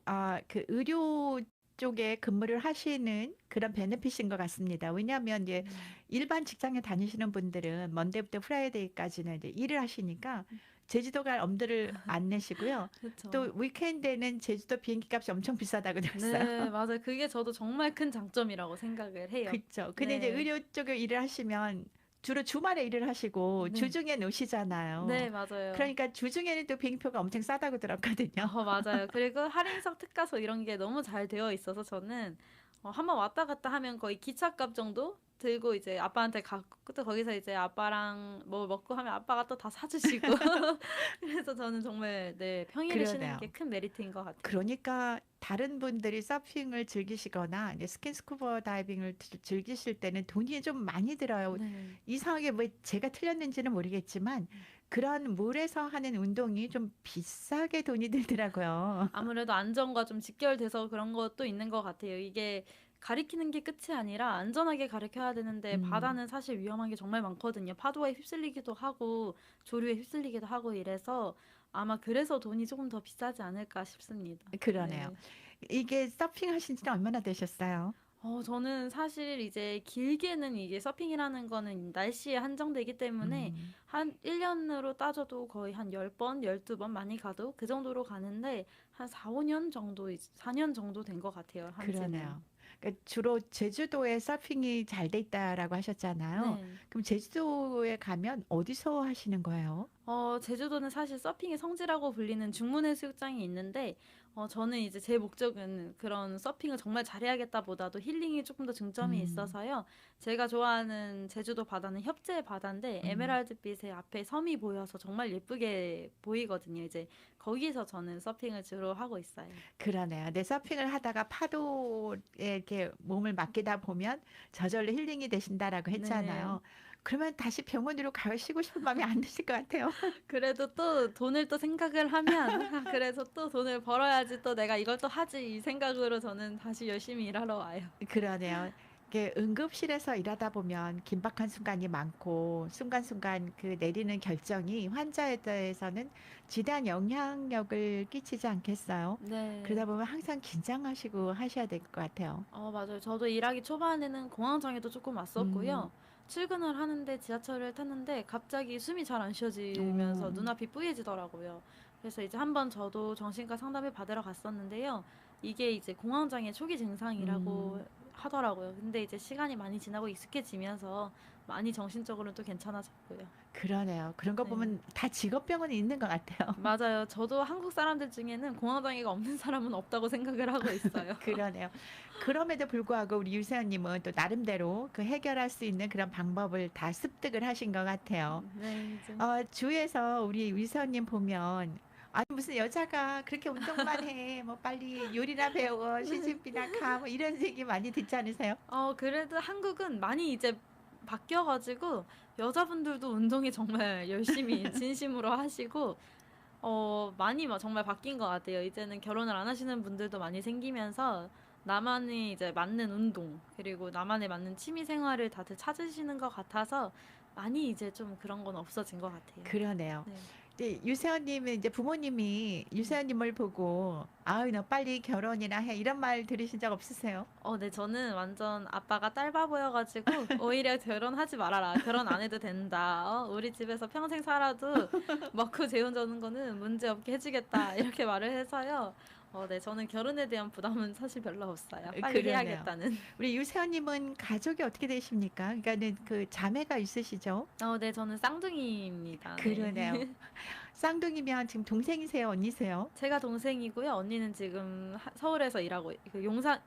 그 의료 쪽에 근무를 하시는 그런 베네핏인 것 같습니다. 왜냐하면 이제 음, 일반 직장에 다니시는 분들은 먼데이부터 프라이데이까지는 이제 일을 하시니까 제주도 갈 엄두를 안 내시고요. 그렇죠. 또 위켄드에는 제주도 비행기 값이 엄청 비싸다고 들었어요. 네, 맞아요. 그게 저도 정말 큰 장점이라고 생각을 해요. 그렇죠. 근데 이제 네, 의료 쪽에 일을 하시면 주로 주말에 일을 하시고 네, 주중에 노시잖아요. 네, 맞아요. 그러니까 주중에는 또 비행표가 엄청 싸다고 들었거든요. 맞아요. 그리고 할인석 특가서 이런 게 너무 잘 되어 있어서 저는 한번 왔다 갔다 하면 거의 기차값 정도 들고 이제 아빠한테 가고 또 거기서 이제 아빠랑 뭐 먹고 하면 아빠가 또 다 사주시고 그래서 저는 정말 네, 평일에 쉬는 게 그러네요. 큰 메리트인 것 같아요. 그러니까 다른 분들이 서핑을 즐기시거나 이제 스킨스쿠버 다이빙을 즐기실 때는 돈이 좀 많이 들어요. 네. 이상하게 뭐 제가 틀렸는지는 모르겠지만 그런 물에서 하는 운동이 좀 비싸게 돈이 들더라고요. 아무래도 안전과 좀 직결돼서 그런 것도 있는 것 같아요. 이게 가리키는 게 끝이 아니라 안전하게 가르쳐야 되는데 음, 바다는 사실 위험한 게 정말 많거든요. 파도에 휩쓸리기도 하고 조류에 휩쓸리기도 하고 이래서 아마 그래서 돈이 조금 더 비싸지 않을까 싶습니다. 그러네요. 네. 이게 서핑 하신 지는 얼마나 되셨어요? 저는 사실 이제 길게는 이게 서핑이라는 거는 날씨에 한정되기 때문에 음, 한 1년으로 따져도 거의 한 10번, 12번 많이 가도 그 정도로 가는데 한 4, 5년 정도, 4년 정도 된 것 같아요. 한 지는. 그러네요. 그러니까 주로 제주도에 서핑이 잘 돼 있다라고 하셨잖아요. 네. 그럼 제주도에 가면 어디서 하시는 거예요? 제주도는 사실 서핑의 성지라고 불리는 중문해수욕장이 있는데, 저는 이제 제 목적은 그런 서핑을 정말 잘해야겠다 보다도 힐링이 조금 더 중점이 음, 있어서요. 제가 좋아하는 제주도 바다는 협재 바다인데, 음. 에메랄드빛의 앞에 섬이 보여서 정말 예쁘게 보이거든요. 이제 거기서 저는 서핑을 주로 하고 있어요. 그러네요. 내 서핑을 하다가 파도에 이렇게 몸을 맡기다 보면 저절로 힐링이 되신다라고 네. 했잖아요. 그러면 다시 병원으로 가시고 싶은 마음이 안 드실 것 같아요. 그래도 또 돈을 또 생각을 하면, 그래서 또 돈을 벌어야지 또 내가 이걸 또 하지 이 생각으로 저는 다시 열심히 일하러 와요. 그러네요. 이게 응급실에서 일하다 보면 긴박한 순간이 많고 순간순간 그 내리는 결정이 환자에 대해서는 지대한 영향력을 끼치지 않겠어요? 그러다 네. 보면 항상 긴장하시고 하셔야 될 것 같아요. 맞아요. 저도 일하기 초반에는 공황장애도 조금 음, 왔었고요. 출근을 하는데 지하철을 탔는데 갑자기 숨이 잘 안 쉬어지면서 음, 눈앞이 뿌얘지더라고요. 그래서 이제 한번 저도 정신과 상담을 받으러 갔었는데요. 이게 이제 공황장애 초기 증상이라고 음. 하더라고요. 근데 이제 시간이 많이 지나고 익숙해지면서 많이 정신적으로는 또 괜찮아졌고요. 그러네요. 그런 거 네. 보면 다 직업병원이 있는 것 같아요. 맞아요. 저도 한국 사람들 중에는 공황장애가 없는 사람은 없다고 생각을 하고 있어요. 그러네요. 그럼에도 불구하고 우리 유세현님은 또 나름대로 그 해결할 수 있는 그런 방법을 다 습득을 하신 것 같아요. 네, 이제. 주위에서 우리 유세현님 보면 아니 무슨 여자가 그렇게 운동만 해. 뭐 빨리 요리나 배워. 시집이나 가. 뭐 이런 얘기 많이 듣지 않으세요? 그래도 한국은 많이 이제 바뀌어가지고 여자분들도 운동에 정말 열심히 진심으로 하시고 많이 정말 바뀐 것 같아요. 이제는 결혼을 안 하시는 분들도 많이 생기면서 나만의 이제 맞는 운동 그리고 나만의 맞는 취미 생활을 다들 찾으시는 것 같아서 많이 이제 좀 그런 건 없어진 것 같아요. 그러네요. 네. 근데 유세현님은 이제 부모님이 유세현님을 보고 아유 너 빨리 결혼이나 해 이런 말 들으신 적 없으세요? 네, 저는 완전 아빠가 딸바보여가지고 오히려 결혼하지 말아라. 결혼 안 해도 된다. 우리 집에서 평생 살아도 먹고 재워주는 거는 문제 없게 해주겠다. 이렇게 말을 해서요. 네, 저는 결혼에 대한 부담은 사실 별로 없어요. 빨리 그러네요. 해야겠다는. 우리 유세현님은 가족이 어떻게 되십니까? 그러니까는 그 자매가 있으시죠? 네, 저는 쌍둥이입니다. 네. 그러네요. 쌍둥이면 지금 동생이세요, 언니세요? 제가 동생이고요. 언니는 지금 서울에서 일하고, 그 용산?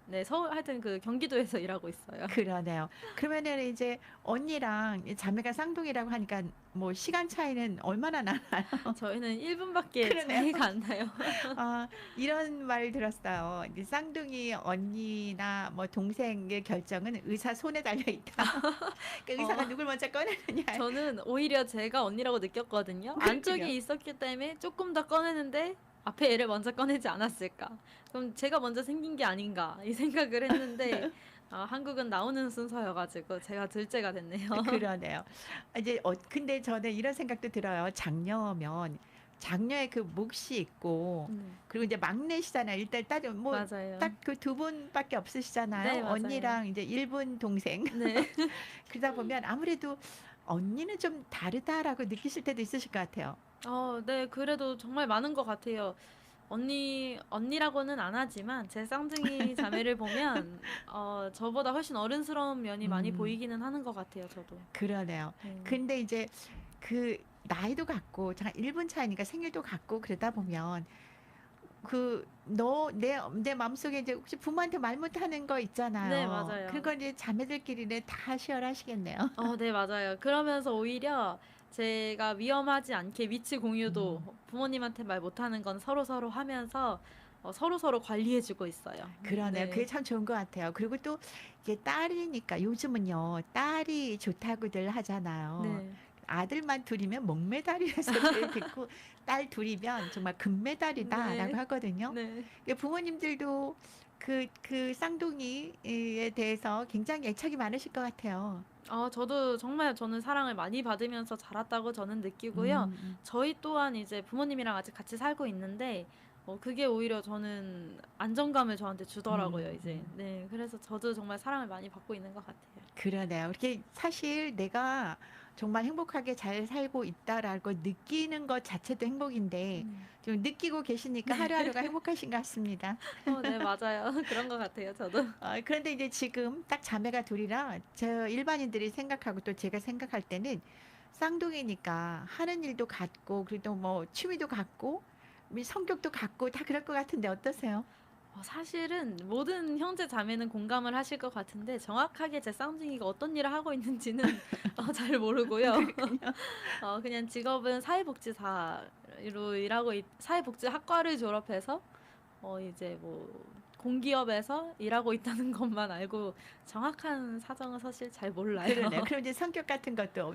네, 서울, 하여튼 그 경기도에서 일하고 있어요. 그러네요. 그러면은 이제 언니랑 자매가 쌍둥이라고 하니까 뭐 시간 차이는 얼마나 나나요? 저희는 1분밖에 그러네요. 차이가 안 나요. 이런 말 들었어요. 이제 쌍둥이 언니나 뭐 동생의 결정은 의사 손에 달려 있다. 그 의사가 어. 누굴 먼저 꺼내느냐. 저는 오히려 제가 언니라고 느꼈거든요. 그렇군요. 안쪽에 있었기 때문에 조금 더 꺼내는데 앞에 애를 먼저 꺼내지 않았을까. 그럼 제가 먼저 생긴 게 아닌가 이 생각을 했는데 한국은 나오는 순서여가지고 제가 둘째가 됐네요. 그러네요. 이제 근데 저는 이런 생각도 들어요. 장녀면 장녀의 그 몫이 있고 그리고 이제 막내시잖아요. 일단 따지면 뭐 맞아요. 딱 그 두 분밖에 없으시잖아요. 네, 맞아요. 언니랑 이제 일본 동생. 네. 그러다 보면 아무래도 언니는 좀 다르다라고 느끼실 때도 있으실 것 같아요. 네, 그래도 정말 많은 것 같아요. 언니라고는 안 하지만 제 쌍둥이 자매를 보면 저보다 훨씬 어른스러운 면이 많이 음, 보이기는 하는 것 같아요, 저도. 그러네요. 네. 근데 이제 그 나이도 같고 잠깐 1분 차이니까 생일도 같고 그러다 보면 그 너 내 마음속에 이제 혹시 부모한테 말 못하는 거 네, 있잖아요. 맞아요. 그거 이제 자매들끼리는 다 쉐어하시겠네요. 네, 맞아요. 그러면서 오히려 제가 위험하지 않게 위치 공유도 음, 부모님한테 말 못하는 건 서로서로 하면서 서로서로 관리해주고 있어요. 그러네요. 그게 네. 참 좋은 것 같아요. 그리고 또 이게 딸이니까 요즘은요 딸이 좋다고들 하잖아요. 네. 아들만 둘이면 목메달이라는 소리를 듣고 딸 둘이면 정말 금메달이다라고 네. 하거든요. 네. 부모님들도 그 쌍둥이에 대해서 굉장히 애착이 많으실 것 같아요. 저도 정말 저는 사랑을 많이 받으면서 자랐다고 저는 느끼고요. 음. 저희 또한 이제 부모님이랑 아직 같이 살고 있는데, 그게 오히려 저는 안정감을 저한테 주더라고요, 이제. 음. 네. 그래서 저도 정말 사랑을 많이 받고 있는 것 같아요. 그러네요. 이렇게 사실 내가 정말 행복하게 잘 살고 있다라고 느끼는 것 자체도 행복인데 좀 느끼고 계시니까 하루하루가 행복하신 것 같습니다. 네, 맞아요. 그런 것 같아요, 저도. 그런데 이제 지금 딱 자매가 둘이라 저 일반인들이 생각하고 또 제가 생각할 때는 쌍둥이니까 하는 일도 같고 그리고 뭐 취미도 같고 성격도 같고 다 그럴 것 같은데 어떠세요? 사실은 모든 형제 자매는 공감을 하실 것 같은데 정확하게 제 쌍둥이가 어떤 일을 하고 있는지는 잘 모르고요. 그냥 직업은 사회복지사로 사회복지학과를 졸업해서 이제 뭐 공기업에서 일하고 있다는 것만 알고 정확한 사정은 사실 잘 몰라요. 그러네요. 그럼 이제 성격 같은 것도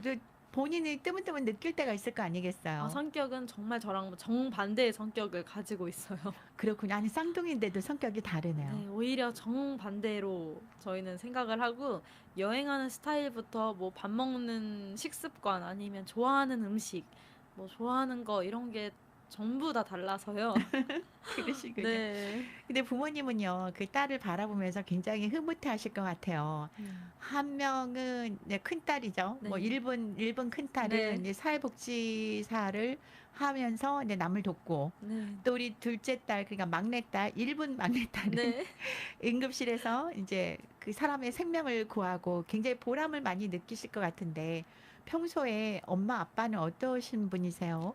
본인이 뜨문뜨문 느낄 때가 있을 거 아니겠어요? 성격은 정말 저랑 정반대의 성격을 가지고 있어요. 그렇군요. 아니 쌍둥이인데도 성격이 다르네요. 네, 오히려 정반대로 저희는 생각을 하고 여행하는 스타일부터 뭐 밥 먹는 식습관 아니면 좋아하는 음식, 뭐 좋아하는 거 이런 게 전부 다 달라서요. 그러시군요. 네. 근데 부모님은요, 그 딸을 바라보면서 굉장히 흐뭇해하실 것 같아요. 한 명은 이제 큰딸이죠. 뭐 네. 일본 큰딸은 네. 이제 사회복지사를 하면서 이제 남을 돕고, 네. 또 우리 둘째 딸, 그러니까 막내딸, 일본 막내딸은 네. 응급실에서 이제 그 사람의 생명을 구하고 굉장히 보람을 많이 느끼실 것 같은데, 평소에 엄마 아빠는 어떠신 분이세요?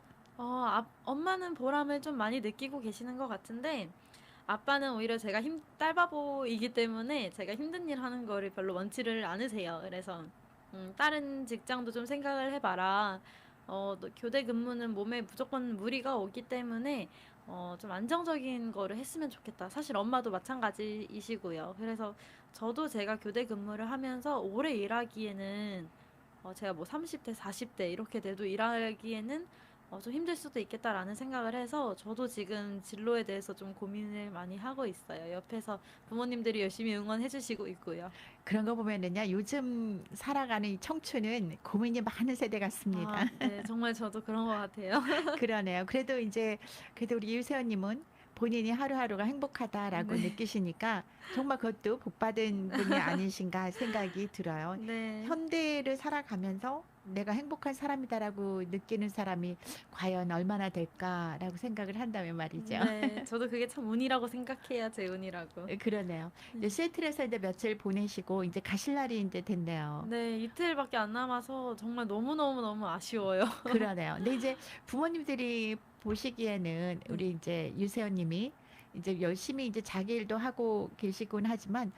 엄마는 보람을 좀 많이 느끼고 계시는 것 같은데, 아빠는 오히려 제가 딸바보이기 때문에 제가 힘든 일 하는 거를 별로 원치를 않으세요. 그래서, 다른 직장도 좀 생각을 해봐라. 너 교대 근무는 몸에 무조건 무리가 오기 때문에, 좀 안정적인 거를 했으면 좋겠다. 사실 엄마도 마찬가지이시고요. 그래서 저도 제가 교대 근무를 하면서 오래 일하기에는, 제가 뭐 30대, 40대 이렇게 돼도 일하기에는 좀 힘들 수도 있겠다라는 생각을 해서 저도 지금 진로에 대해서 좀 고민을 많이 하고 있어요. 옆에서 부모님들이 열심히 응원해 주시고 있고요. 그런 거 보면은요, 요즘 살아가는 이 청춘은 고민이 많은 세대 같습니다. 네, 정말 저도 그런 것 같아요. 그러네요. 그래도 우리 유세원님은 본인이 하루하루가 행복하다라고 네, 느끼시니까 정말 그것도 복받은 분이 아니신가 생각이 들어요. 네, 현대를 살아가면서 내가 행복한 사람이다라고 느끼는 사람이 과연 얼마나 될까라고 생각을 한다면 말이죠. 네, 저도 그게 참 운이라고 생각해요, 제 운이라고. 그러네요. 이제 네, 시애틀에서 이제 며칠 보내시고 이제 가실 날이 이제 됐네요. 네, 이틀밖에 안 남아서 정말 너무너무너무 아쉬워요. 그러네요. 근데 이제 부모님들이 보시기에는 네, 우리 이제 유세연님이 이제 열심히 이제 자기 일도 하고 계시곤 하지만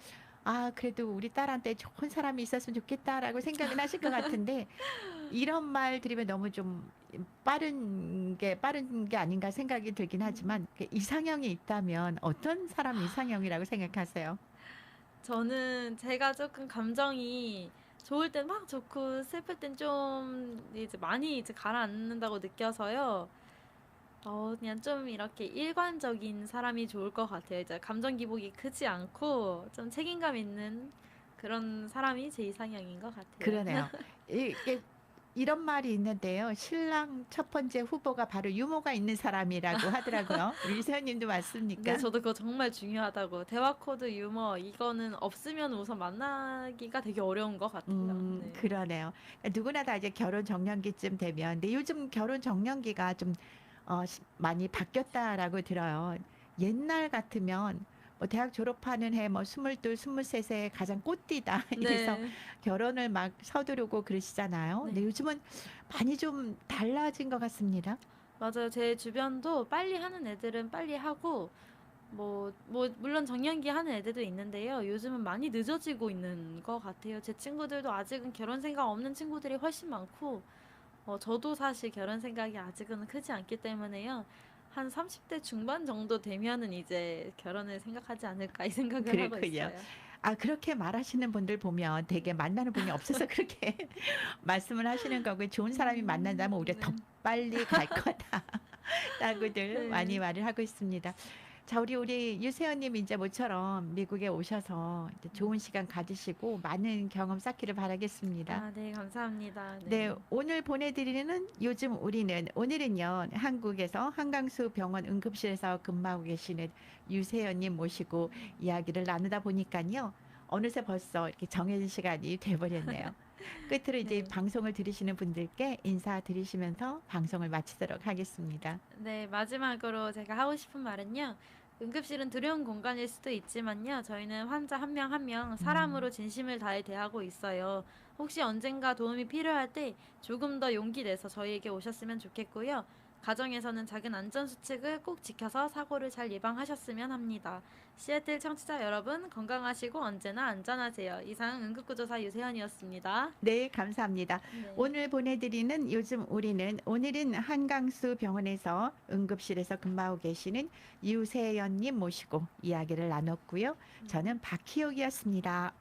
아, 그래도 우리 딸한테 좋은 사람이 있었으면 좋겠다라고 생각은 하실 것 같은데 이런 말 들으면 너무 좀 빠른 게 아닌가 생각이 들긴 하지만 그 이상형이 있다면 어떤 사람이 이상형이라고 생각하세요? 저는 제가 조금 감정이 좋을 땐 막 좋고 슬플 땐 좀 이제 많이 이제 가라앉는다고 느껴서요. 그냥 좀 이렇게 일관적인 사람이 좋을 것 같아요. 이제 감정 기복이 크지 않고 좀 책임감 있는 그런 사람이 제 이상형인 것 같아요. 그러네요. 이게 이런 말이 있는데요. 신랑 첫 번째 후보가 바로 유머가 있는 사람이라고 하더라고요. 우리 세연님도 근데 맞습니까? 저도 그거 정말 중요하다고. 대화 코드 유머 이거는 없으면 우선 만나기가 되게 어려운 것 같아요. 네. 그러네요. 그러니까 누구나 다 이제 결혼 정년기쯤 되면, 근데 요즘 결혼 정년기가 좀 많이 바뀌었다라고 들어요. 옛날 같으면 뭐 대학 졸업하는 해 뭐 22, 23세 가장 꽃띠다. 이래서 네. 결혼을 막 서두르고 그러시잖아요. 네. 근데 요즘은 많이 좀 달라진 것 같습니다. 맞아요. 제 주변도 빨리 하는 애들은 빨리 하고, 물론 정년기 하는 애들도 있는데요. 요즘은 많이 늦어지고 있는 것 같아요. 제 친구들도 아직은 결혼 생각 없는 친구들이 훨씬 많고, 저도 사실 결혼 생각이 아직은 크지 않기 때문에요. 한 30대 중반 정도 되면은 이제 결혼을 생각하지 않을까 이 생각을 하고 그렇군요. 있어요. 아, 그렇게 말하시는 분들 보면 되게 만나는 분이 없어서 그렇게 말씀을 하시는 거고 좋은 사람이 만난다면 우리가 더 네. 빨리 갈 거다. 라고들 많이 네. 말을 하고 있습니다. 자, 우리 유세연님 이제 모처럼 미국에 오셔서 이제 좋은 시간 가지시고 많은 경험 쌓기를 바라겠습니다. 네, 감사합니다. 네, 네. 오늘 보내드리는 오늘은요, 한국에서 한강수 병원 응급실에서 근무하고 계시는 유세연님 모시고 이야기를 나누다 보니까요, 어느새 벌써 이렇게 정해진 시간이 돼버렸네요. 끝으로 이제 네. 방송을 들으시는 분들께 인사드리시면서 방송을 마치도록 하겠습니다. 네, 마지막으로 제가 하고 싶은 말은요. 응급실은 두려운 공간일 수도 있지만요. 저희는 환자 한 명 한 명 음, 사람으로 진심을 다해 대하고 있어요. 혹시 언젠가 도움이 필요할 때 조금 더 용기 내서 저희에게 오셨으면 좋겠고요. 가정에서는 작은 안전수칙을 꼭 지켜서 사고를 잘 예방하셨으면 합니다. 시애틀 청취자 여러분, 건강하시고 언제나 안전하세요. 이상 응급구조사 유세연이었습니다. 네, 감사합니다. 네. 오늘 보내드리는 오늘은 한강수 병원에서 응급실에서 근무하고 계시는 유세연님 모시고 이야기를 나눴고요. 저는 박희옥이었습니다.